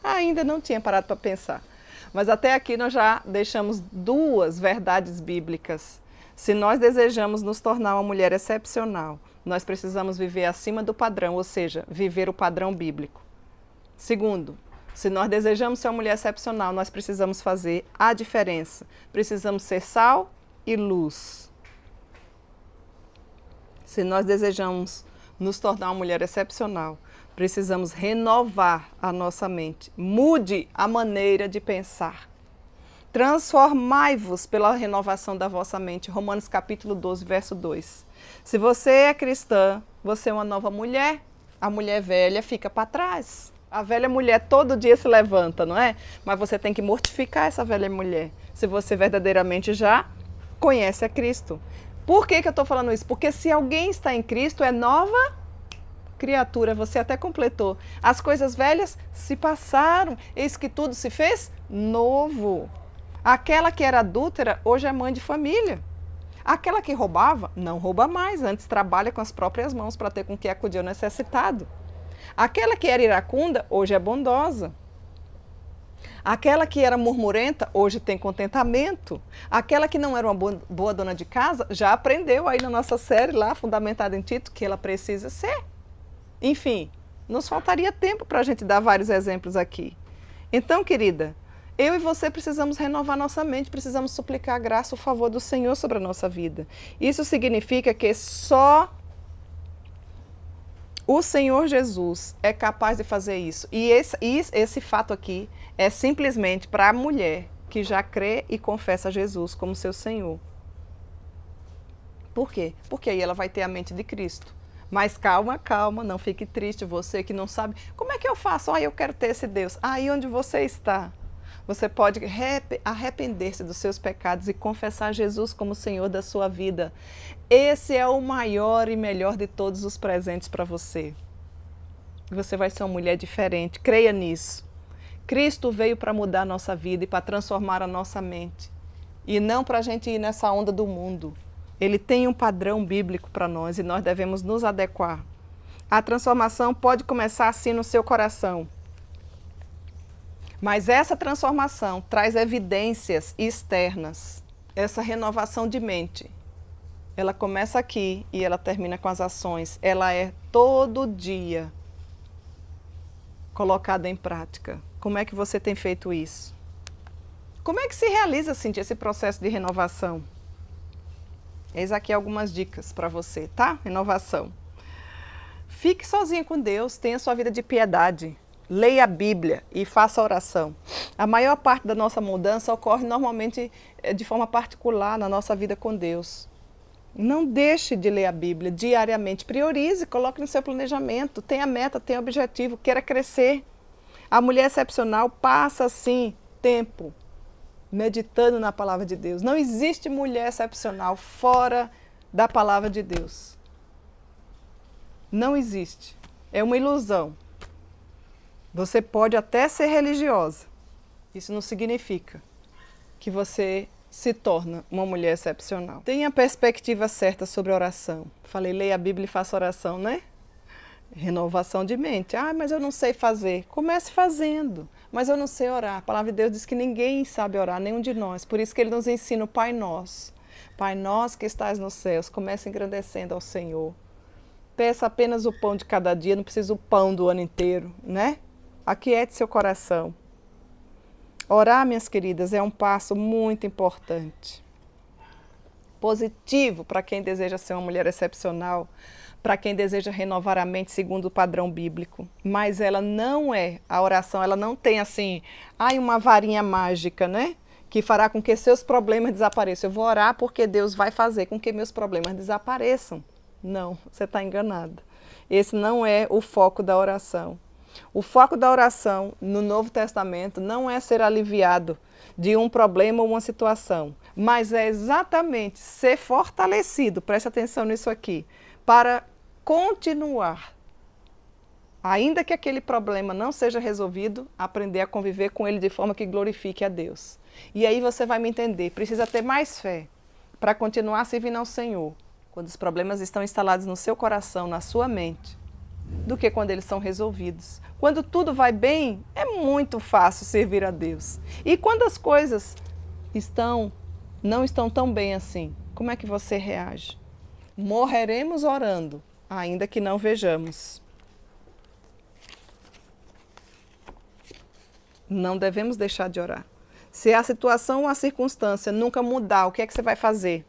C: Ainda não tinha parado para pensar. Mas até aqui nós já deixamos duas verdades bíblicas. Se nós desejamos nos tornar uma mulher excepcional, nós precisamos viver acima do padrão, ou seja, viver o padrão bíblico. Segundo, se nós desejamos ser uma mulher excepcional, nós precisamos fazer a diferença. Precisamos ser sal e luz. Se nós desejamos nos tornar uma mulher excepcional, precisamos renovar a nossa mente. Mude a maneira de pensar. Transformai-vos pela renovação da vossa mente. Romanos capítulo 12, verso 2. Se você é cristã, você é uma nova mulher. A mulher velha fica para trás. A velha mulher todo dia se levanta, não é? Mas você tem que mortificar essa velha mulher. Se você verdadeiramente já conhece a Cristo. Por que eu estou falando isso? Porque se alguém está em Cristo, é nova criatura. Você até completou. As coisas velhas se passaram. Eis que tudo se fez novo. Aquela que era adúltera, hoje é mãe de família. Aquela que roubava, não rouba mais, antes trabalha com as próprias mãos para ter com que acudir ao necessitado. Aquela que era iracunda, hoje é bondosa. Aquela que era murmurenta, hoje tem contentamento. Aquela que não era uma boa dona de casa, já aprendeu aí na nossa série lá, fundamentada em Tito, que ela precisa ser. Enfim, nos faltaria tempo para a gente dar vários exemplos aqui. Então, querida, eu e você precisamos renovar nossa mente, precisamos suplicar a graça, o favor do Senhor sobre a nossa vida. Isso significa que só O Senhor Jesus é capaz de fazer isso. E esse fato aqui é simplesmente para a mulher que já crê e confessa Jesus como seu Senhor. Por quê? Porque aí ela vai ter a mente de Cristo. Mas calma, calma, não fique triste, você que não sabe. Como é que eu faço? Eu quero ter esse Deus. Aí onde você está, você pode arrepender-se dos seus pecados e confessar Jesus como Senhor da sua vida. Esse é o maior e melhor de todos os presentes para você. Você vai ser uma mulher diferente, creia nisso. Cristo veio para mudar a nossa vida e para transformar a nossa mente. E não para a gente ir nessa onda do mundo. Ele tem um padrão bíblico para nós e nós devemos nos adequar. A transformação pode começar assim no seu coração. Mas essa transformação traz evidências externas. Essa renovação de mente. Ela começa aqui e ela termina com as ações. Ela é todo dia colocada em prática. Como é que você tem feito isso? Como é que se realiza, Cíntia, esse processo de renovação? Eis aqui algumas dicas para você, tá? Renovação. Fique sozinha com Deus, tenha sua vida de piedade. Leia a Bíblia e faça oração. A maior parte da nossa mudança ocorre normalmente de forma particular na nossa vida com Deus. Não deixe de ler a Bíblia diariamente. Priorize, coloque no seu planejamento. Tenha meta, tenha objetivo, queira crescer. A mulher excepcional passa, assim, tempo meditando na palavra de Deus. Não existe mulher excepcional fora da palavra de Deus. Não existe. É uma ilusão. Você pode até ser religiosa. Isso não significa que você se torna uma mulher excepcional. Tenha a perspectiva certa sobre a oração. Falei, leia a Bíblia e faça oração, né? Renovação de mente. Mas eu não sei fazer. Comece fazendo. Mas eu não sei orar. A palavra de Deus diz que ninguém sabe orar, nenhum de nós. Por isso que ele nos ensina o Pai Nosso. Pai Nosso que estás nos céus. Comece agradecendo ao Senhor. Peça apenas o pão de cada dia, não precisa o pão do ano inteiro, né? Aquiete seu coração. Orar, minhas queridas, é um passo muito importante. Positivo para quem deseja ser uma mulher excepcional, para quem deseja renovar a mente segundo o padrão bíblico. Mas ela não é, a oração, ela não tem assim, uma varinha mágica, né? Que fará com que seus problemas desapareçam. Eu vou orar porque Deus vai fazer com que meus problemas desapareçam. Não, você está enganada. Esse não é o foco da oração. O foco da oração no Novo Testamento não é ser aliviado de um problema ou uma situação, mas é exatamente ser fortalecido, preste atenção nisso aqui, para continuar. Ainda que aquele problema não seja resolvido, aprender a conviver com ele de forma que glorifique a Deus. E aí você vai me entender, precisa ter mais fé para continuar servindo ao Senhor, quando os problemas estão instalados no seu coração, na sua mente, do que quando eles são resolvidos. Quando tudo vai bem, é muito fácil servir a Deus. E quando as coisas não estão tão bem assim, como é que você reage? Morreremos orando, ainda que não vejamos. Não devemos deixar de orar. Se a situação ou a circunstância nunca mudar, o que é que você vai fazer?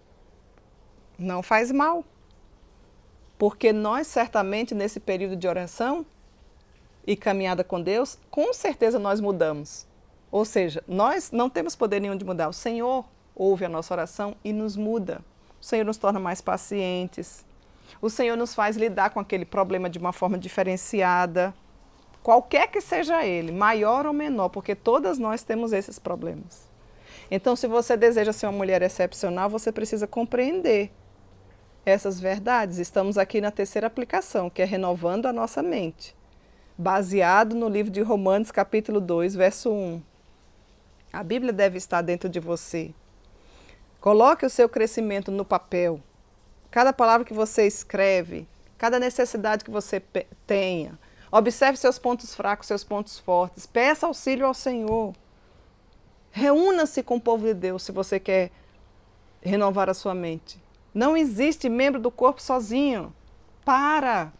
C: Não faz mal. Porque nós, certamente, nesse período de oração e caminhada com Deus, com certeza nós mudamos. Ou seja, nós não temos poder nenhum de mudar. O Senhor ouve a nossa oração e nos muda. O Senhor nos torna mais pacientes. O Senhor nos faz lidar com aquele problema de uma forma diferenciada. Qualquer que seja ele, maior ou menor, porque todas nós temos esses problemas. Então, se você deseja ser uma mulher excepcional, você precisa compreender essas verdades. Estamos aqui na terceira aplicação, que é renovando a nossa mente, baseado no livro de Romanos, capítulo 2, verso 1. A Bíblia deve estar dentro de você. Coloque o seu crescimento no papel. Cada palavra que você escreve, cada necessidade que você tenha. Observe seus pontos fracos, seus pontos fortes. Peça auxílio ao Senhor. Reúna-se com o povo de Deus se você quer renovar a sua mente. Não existe membro do corpo sozinho. Para!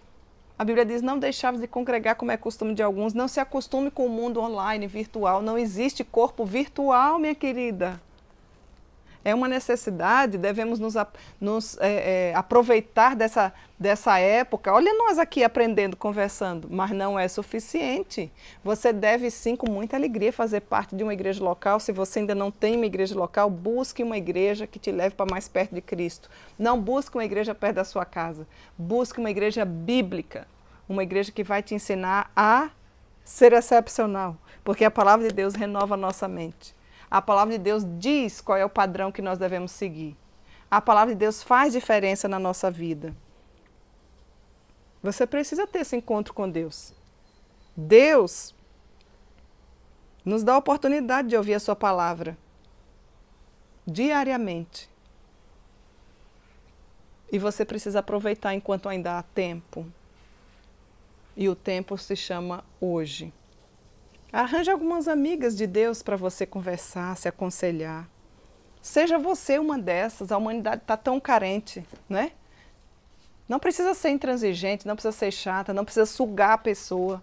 C: A Bíblia diz, não deixaves de congregar como é costume de alguns. Não se acostume com o mundo online, virtual. Não existe corpo virtual, minha querida. É uma necessidade, devemos nos aproveitar dessa época. Olha nós aqui aprendendo, conversando, mas não é suficiente. Você deve sim, com muita alegria, fazer parte de uma igreja local. Se você ainda não tem uma igreja local, busque uma igreja que te leve para mais perto de Cristo. Não busque uma igreja perto da sua casa. Busque uma igreja bíblica, uma igreja que vai te ensinar a ser excepcional, porque a palavra de Deus renova a nossa mente. A palavra de Deus diz qual é o padrão que nós devemos seguir. A palavra de Deus faz diferença na nossa vida. Você precisa ter esse encontro com Deus. Deus nos dá a oportunidade de ouvir a sua palavra diariamente. E você precisa aproveitar enquanto ainda há tempo. E o tempo se chama hoje. Arranje algumas amigas de Deus para você conversar, se aconselhar. Seja você uma dessas, a humanidade está tão carente, né? Não precisa ser intransigente, não precisa ser chata, não precisa sugar a pessoa.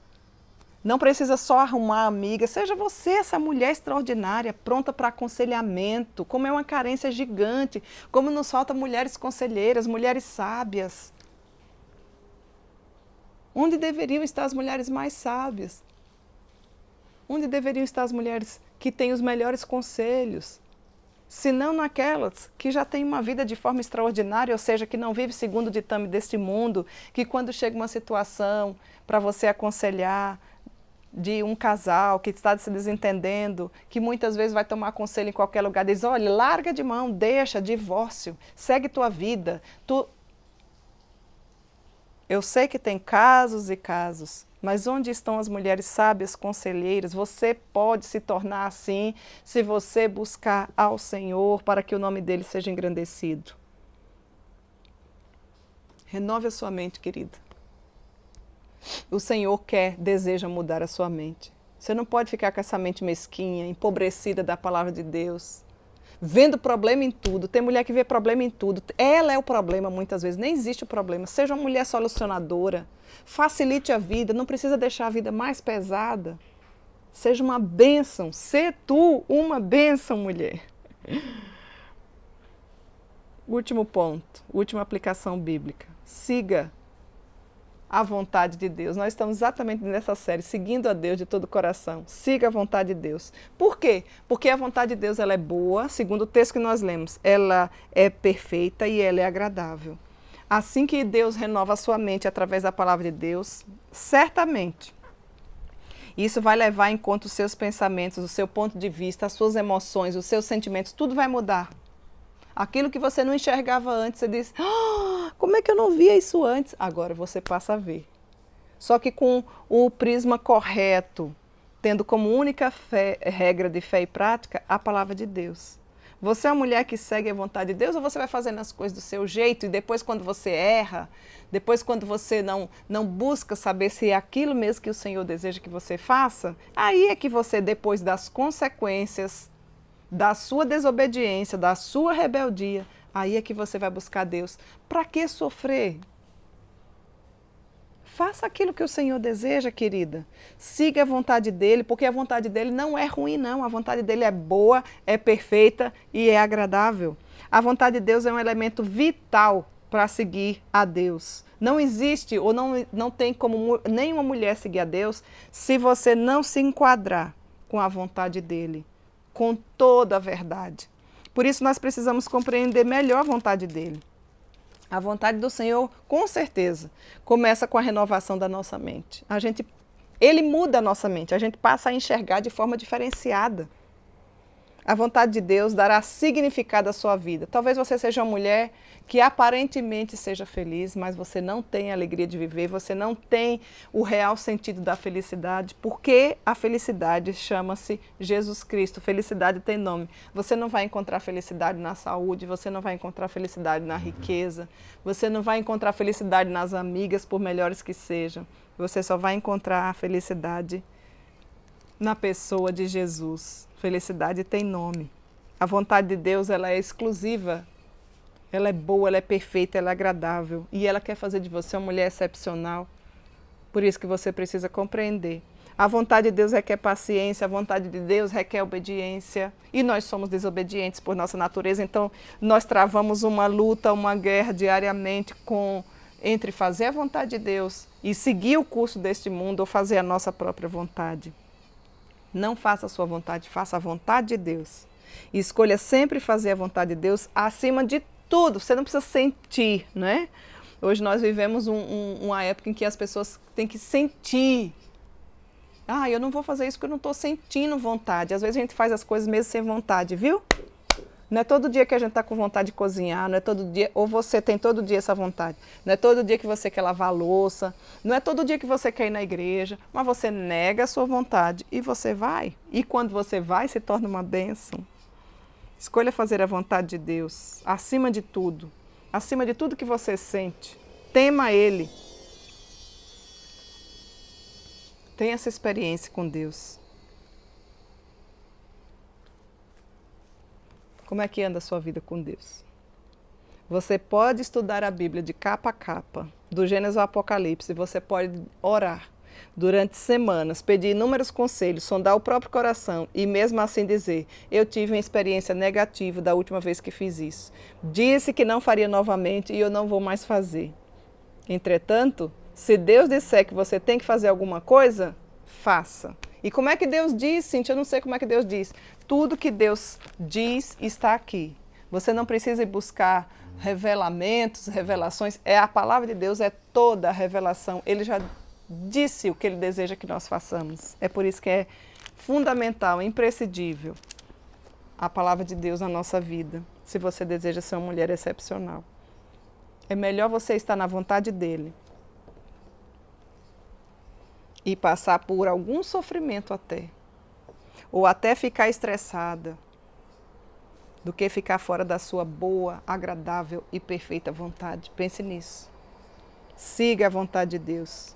C: Não precisa só arrumar amiga. Seja você essa mulher extraordinária, pronta para aconselhamento. Como é uma carência gigante, como nos falta mulheres conselheiras, mulheres sábias. Onde deveriam estar as mulheres mais sábias? Onde deveriam estar as mulheres que têm os melhores conselhos? Se não naquelas que já têm uma vida de forma extraordinária, ou seja, que não vive segundo o ditame deste mundo, que quando chega uma situação para você aconselhar de um casal que está se desentendendo, que muitas vezes vai tomar conselho em qualquer lugar, diz, olha, larga de mão, deixa, divórcio, segue tua vida. Eu sei que tem casos e casos, mas onde estão as mulheres sábias, conselheiras? Você pode se tornar assim se você buscar ao Senhor para que o nome dele seja engrandecido. Renove a sua mente, querida. O Senhor deseja mudar a sua mente. Você não pode ficar com essa mente mesquinha, empobrecida da palavra de Deus, vendo problema em tudo. Tem mulher que vê problema em tudo. Ela é o problema muitas vezes, nem existe o problema. Seja uma mulher solucionadora, facilite a vida, não precisa deixar a vida mais pesada. Seja uma bênção, sê tu uma bênção, mulher. Último ponto, última aplicação bíblica. Siga a vontade de Deus. Nós estamos exatamente nessa série, seguindo a Deus de todo o coração. Siga a vontade de Deus. Por quê? Porque a vontade de Deus ela é boa, segundo o texto que nós lemos. Ela é perfeita e ela é agradável. Assim que Deus renova a sua mente através da palavra de Deus, certamente, isso vai levar em conta os seus pensamentos, o seu ponto de vista, as suas emoções, os seus sentimentos, tudo vai mudar. Aquilo que você não enxergava antes, você diz, como é que eu não via isso antes? Agora você passa a ver. Só que com o prisma correto, tendo como única regra de fé e prática a palavra de Deus. Você é uma mulher que segue a vontade de Deus ou você vai fazendo as coisas do seu jeito e depois quando você erra, depois quando você não busca saber se é aquilo mesmo que o Senhor deseja que você faça, aí é que você, depois das consequências da sua desobediência, da sua rebeldia, aí é que você vai buscar Deus. Para que sofrer? Faça aquilo que o Senhor deseja, querida. Siga a vontade dele, porque a vontade dele não é ruim, não. A vontade dele é boa, é perfeita e é agradável. A vontade de Deus é um elemento vital para seguir a Deus. Não existe ou não tem como nenhuma mulher seguir a Deus se você não se enquadrar com a vontade dele, com toda a verdade. Por isso nós precisamos compreender melhor a vontade dele. A vontade do Senhor, com certeza, começa com a renovação da nossa mente. Ele muda a nossa mente, a gente passa a enxergar de forma diferenciada. A vontade de Deus dará significado à sua vida. Talvez você seja uma mulher que aparentemente seja feliz, mas você não tem a alegria de viver, você não tem o real sentido da felicidade, porque a felicidade chama-se Jesus Cristo. Felicidade tem nome. Você não vai encontrar felicidade na saúde, você não vai encontrar felicidade na riqueza, você não vai encontrar felicidade nas amigas, por melhores que sejam. Você só vai encontrar a felicidade na pessoa de Jesus. Felicidade tem nome. A vontade de Deus ela é exclusiva, ela é boa, ela é perfeita, ela é agradável. E ela quer fazer de você uma mulher excepcional. Por isso que você precisa compreender. A vontade de Deus requer paciência, a vontade de Deus requer obediência. E nós somos desobedientes por nossa natureza, então nós travamos uma luta, uma guerra diariamente entre fazer a vontade de Deus e seguir o curso deste mundo ou fazer a nossa própria vontade. Não faça a sua vontade, faça a vontade de Deus. E escolha sempre fazer a vontade de Deus acima de tudo. Você não precisa sentir, né? Hoje nós vivemos uma época em que as pessoas têm que sentir. Eu não vou fazer isso porque eu não estou sentindo vontade. Às vezes a gente faz as coisas mesmo sem vontade, viu? Não é todo dia que a gente está com vontade de cozinhar, não é todo dia, ou você tem todo dia essa vontade. Não é todo dia que você quer lavar a louça, não é todo dia que você quer ir na igreja, mas você nega a sua vontade e você vai. E quando você vai, se torna uma bênção. Escolha fazer a vontade de Deus, acima de tudo que você sente. Tema Ele. Tenha essa experiência com Deus. Como é que anda a sua vida com Deus? Você pode estudar a Bíblia de capa a capa, do Gênesis ao Apocalipse, você pode orar durante semanas, pedir inúmeros conselhos, sondar o próprio coração e mesmo assim dizer, eu tive uma experiência negativa da última vez que fiz isso. Disse que não faria novamente e eu não vou mais fazer. Entretanto, se Deus disser que você tem que fazer alguma coisa, faça. E como é que Deus diz, Cíntia? Eu não sei como é que Deus diz. Tudo que Deus diz está aqui. Você não precisa ir buscar revelações. A palavra de Deus é toda a revelação. Ele já disse o que Ele deseja que nós façamos. É por isso que é fundamental, imprescindível, a palavra de Deus na nossa vida, se você deseja ser uma mulher excepcional. É melhor você estar na vontade dEle e passar por algum sofrimento ou até ficar estressada, do que ficar fora da sua boa, agradável e perfeita vontade. Pense nisso. Siga a vontade de Deus.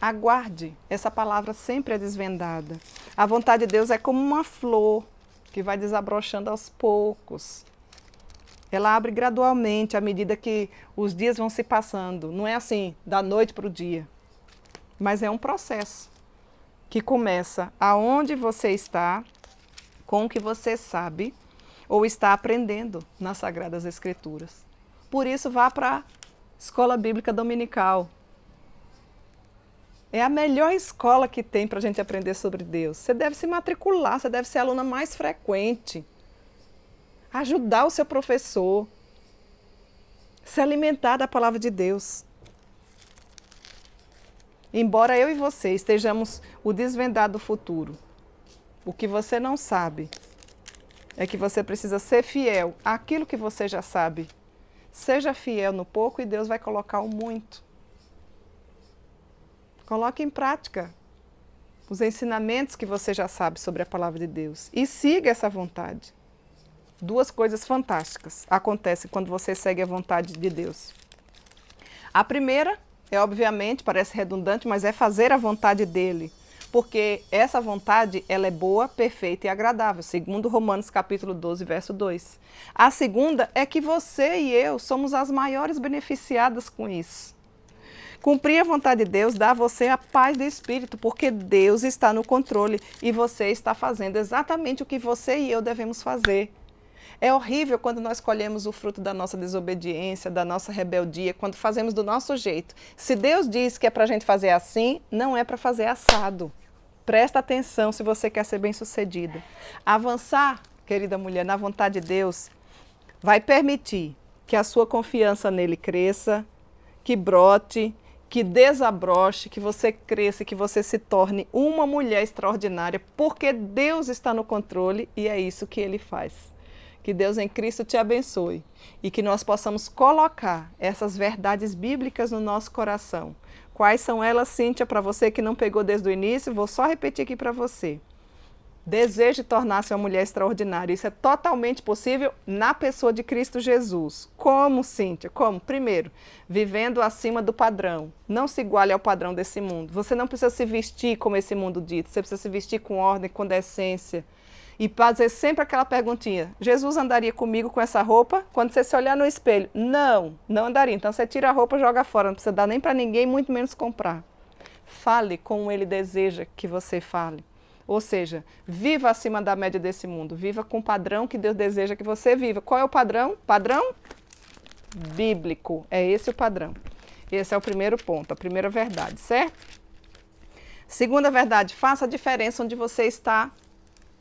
C: Aguarde. Essa palavra sempre é desvendada. A vontade de Deus é como uma flor que vai desabrochando aos poucos. Ela abre gradualmente à medida que os dias vão se passando. Não é assim, da noite para o dia. Mas é um processo que começa aonde você está, com o que você sabe ou está aprendendo nas Sagradas Escrituras. Por isso, vá para a Escola Bíblica Dominical. É a melhor escola que tem para a gente aprender sobre Deus. Você deve se matricular, você deve ser a aluna mais frequente. Ajudar o seu professor. Se alimentar da palavra de Deus. Embora eu e você estejamos o desvendar do futuro, o que você não sabe é que você precisa ser fiel àquilo que você já sabe. Seja fiel no pouco e Deus vai colocar o muito. Coloque em prática os ensinamentos que você já sabe sobre a palavra de Deus e siga essa vontade. Duas coisas fantásticas acontecem quando você segue a vontade de Deus. A primeira é, obviamente, parece redundante, mas é fazer a vontade dele. Porque essa vontade, ela é boa, perfeita e agradável, segundo Romanos capítulo 12, verso 2. A segunda é que você e eu somos as maiores beneficiadas com isso. Cumprir a vontade de Deus dá a você a paz do Espírito, porque Deus está no controle e você está fazendo exatamente o que você e eu devemos fazer. É horrível quando nós colhemos o fruto da nossa desobediência, da nossa rebeldia, quando fazemos do nosso jeito. Se Deus diz que é para a gente fazer assim, não é para fazer assado. Presta atenção se você quer ser bem-sucedida. Avançar, querida mulher, na vontade de Deus, vai permitir que a sua confiança nele cresça, que brote, que desabroche, que você cresça, que você se torne uma mulher extraordinária, porque Deus está no controle e é isso que Ele faz. Que Deus em Cristo te abençoe e que nós possamos colocar essas verdades bíblicas no nosso coração. Quais são elas, Cíntia, para você que não pegou desde o início? Vou só repetir aqui para você. Deseje tornar-se uma mulher extraordinária. Isso é totalmente possível na pessoa de Cristo Jesus. Como, Cíntia? Como? Primeiro, vivendo acima do padrão. Não se iguale ao padrão desse mundo. Você não precisa se vestir como esse mundo dito. Você precisa se vestir com ordem, com decência. E fazer sempre aquela perguntinha. Jesus andaria comigo com essa roupa? Quando você se olhar no espelho, não andaria. Então você tira a roupa e joga fora. Não precisa dar nem para ninguém, muito menos comprar. fale como Ele deseja que você fale. Ou seja, viva acima da média desse mundo, viva com o padrão que Deus deseja que você viva. Qual é o padrão? Padrão bíblico, é esse o padrão. Esse é o primeiro ponto, a primeira verdade, certo? Segunda verdade, faça a diferença onde você está.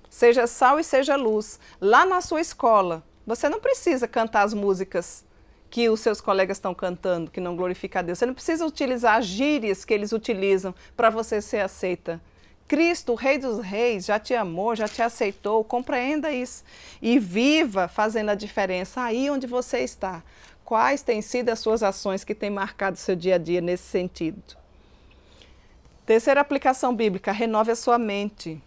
C: Seja sal e seja luz. Lá na sua escola, você não precisa cantar as músicas que os seus colegas estão cantando, que não glorifica a Deus. Você não precisa utilizar as gírias que eles utilizam para você ser aceita. Cristo, o Rei dos Reis, já te amou, já te aceitou, compreenda isso. E viva fazendo a diferença aí onde você está. Quais têm sido as suas ações que têm marcado o seu dia a dia nesse sentido? Terceira aplicação bíblica, renove a sua mente.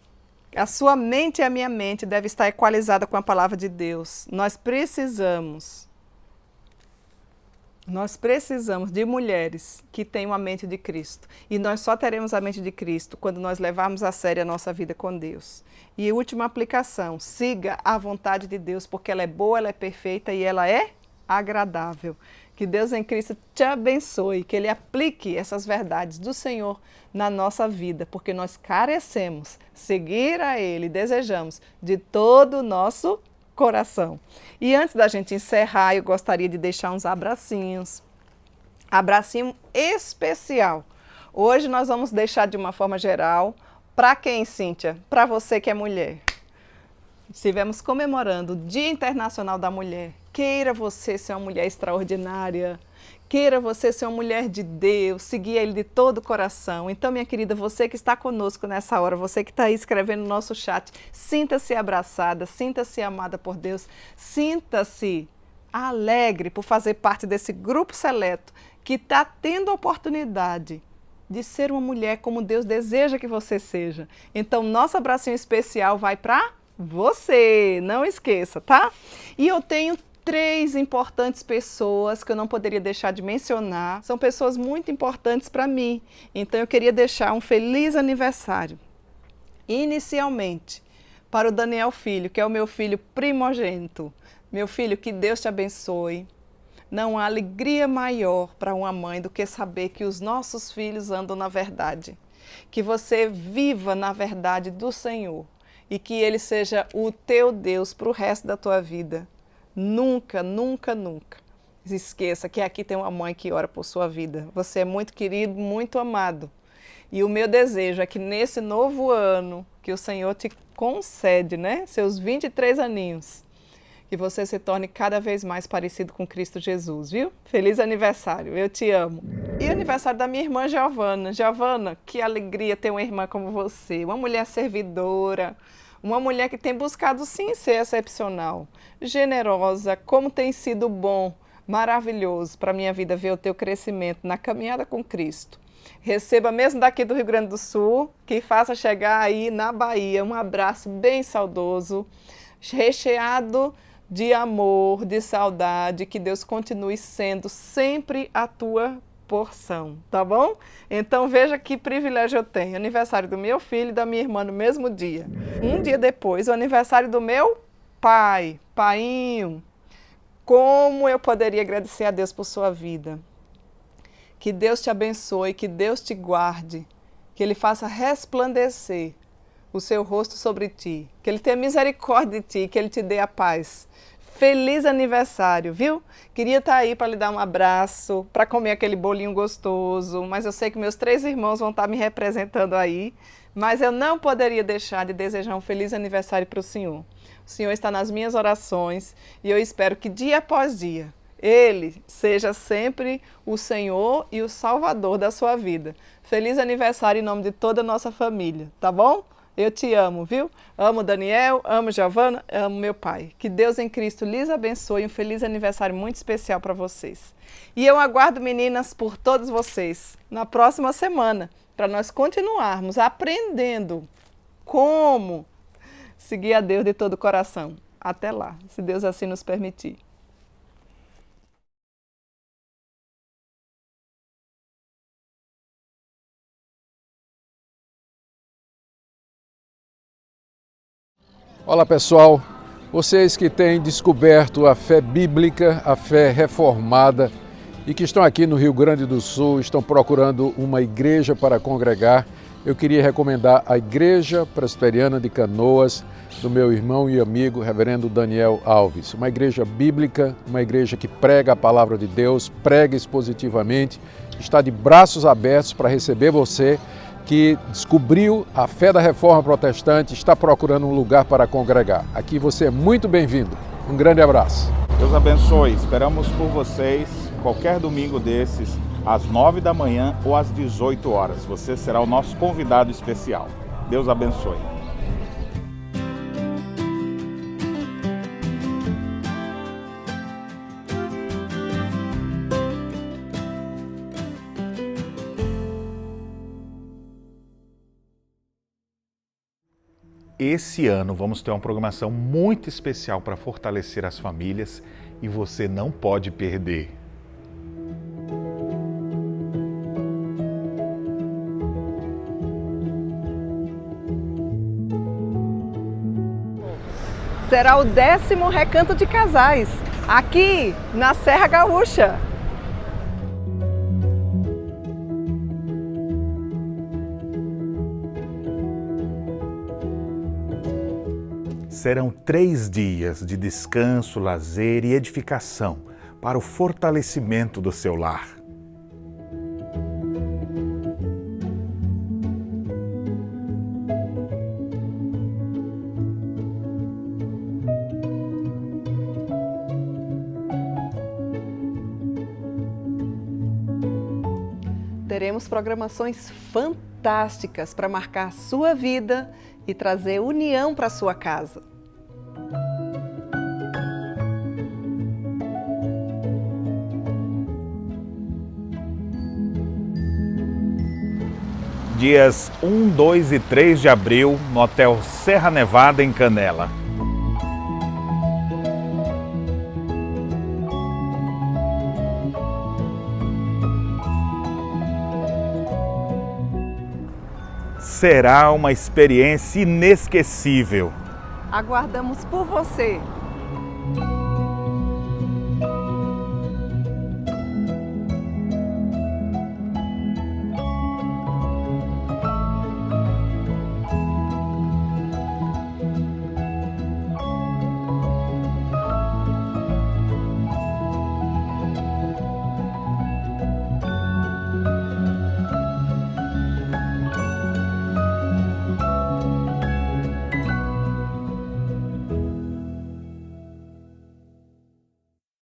C: A sua mente e a minha mente devem estar equalizadas com a palavra de Deus. Nós precisamos de mulheres que tenham a mente de Cristo. E nós só teremos a mente de Cristo quando nós levarmos a sério a nossa vida com Deus. E última aplicação, siga a vontade de Deus, porque ela é boa, ela é perfeita e ela é agradável. Que Deus em Cristo te abençoe, que Ele aplique essas verdades do Senhor na nossa vida, porque nós carecemos seguir a Ele, desejamos de todo o nosso coração. E antes da gente encerrar, eu gostaria de deixar uns abracinhos. Abracinho especial. Hoje nós vamos deixar de uma forma geral. Para quem, Cíntia? Para você que é mulher. Estivemos comemorando o Dia Internacional da Mulher. Queira você ser uma mulher extraordinária. Queira você ser uma mulher de Deus, seguir Ele de todo o coração. Então, minha querida, você que está conosco nessa hora, você que está aí escrevendo no nosso chat, sinta-se abraçada, sinta-se amada por Deus, sinta-se alegre por fazer parte desse grupo seleto que está tendo a oportunidade de ser uma mulher como Deus deseja que você seja. Então, nosso abracinho especial vai para você, não esqueça, tá? E eu tenho 3 importantes pessoas que eu não poderia deixar de mencionar. São pessoas muito importantes para mim. Então eu queria deixar um feliz aniversário. Inicialmente, para o Daniel Filho, que é o meu filho primogênito. Meu filho, que Deus te abençoe. Não há alegria maior para uma mãe do que saber que os nossos filhos andam na verdade. Que você viva na verdade do Senhor. E que Ele seja o teu Deus para o resto da tua vida. Nunca, nunca, nunca esqueça que aqui tem uma mãe que ora por sua vida. Você é muito querido, muito amado. E o meu desejo é que nesse novo ano que o Senhor te concede, né, seus 23 aninhos, que você se torne cada vez mais parecido com Cristo Jesus, viu? Feliz aniversário, eu te amo. E aniversário da minha irmã Giovana. Giovana, que alegria ter uma irmã como você, uma mulher servidora, uma mulher que tem buscado sim ser excepcional, generosa, como tem sido bom, maravilhoso para a minha vida ver o teu crescimento na caminhada com Cristo. Receba mesmo daqui do Rio Grande do Sul, que faça chegar aí na Bahia um abraço bem saudoso, recheado de amor, de saudade, que Deus continue sendo sempre a tua porção, tá bom? Então veja que privilégio eu tenho, aniversário do meu filho e da minha irmã no mesmo dia. Um dia depois, o aniversário do meu pai, painho. Como eu poderia agradecer a Deus por sua vida? Que Deus te abençoe, que Deus te guarde, que Ele faça resplandecer o seu rosto sobre ti, que Ele tenha misericórdia de ti, que Ele te dê a paz. Feliz aniversário, viu? Queria estar aí para lhe dar um abraço, para comer aquele bolinho gostoso, mas eu sei que meus 3 irmãos vão estar me representando aí, mas eu não poderia deixar de desejar um feliz aniversário para o Senhor. O Senhor está nas minhas orações e eu espero que dia após dia Ele seja sempre o Senhor e o Salvador da sua vida. Feliz aniversário em nome de toda a nossa família, tá bom? Eu te amo, viu? Amo Daniel, amo Giovana, amo meu pai. Que Deus em Cristo lhes abençoe. Um feliz aniversário muito especial para vocês. E eu aguardo, meninas, por todos vocês na próxima semana, para nós continuarmos aprendendo como seguir a Deus de todo o coração. Até lá, se Deus assim nos permitir.
A: Olá pessoal, vocês que têm descoberto a fé bíblica, a fé reformada e que estão aqui no Rio Grande do Sul, estão procurando uma igreja para congregar, eu queria recomendar a Igreja Presbiteriana de Canoas, do meu irmão e amigo, reverendo Daniel Alves. Uma igreja bíblica, uma igreja que prega a palavra de Deus, prega expositivamente, está de braços abertos para receber você que descobriu a fé da Reforma Protestante, está procurando um lugar para congregar. Aqui você é muito bem-vindo. Um grande abraço.
B: Deus abençoe. Esperamos por vocês qualquer domingo desses, às 9 da manhã ou às 18 horas. Você será o nosso convidado especial. Deus abençoe. Esse ano vamos ter uma programação muito especial para fortalecer as famílias e você não pode perder.
C: Será o 10º Recanto de Casais, aqui na Serra Gaúcha.
B: Serão 3 dias de descanso, lazer e edificação para o fortalecimento do seu lar.
C: Teremos programações fantásticas para marcar sua vida e trazer união para sua casa.
B: Dias 1, 2 e 3 de abril, no Hotel Serra Nevada, em Canela. Será uma experiência inesquecível.
C: Aguardamos por você!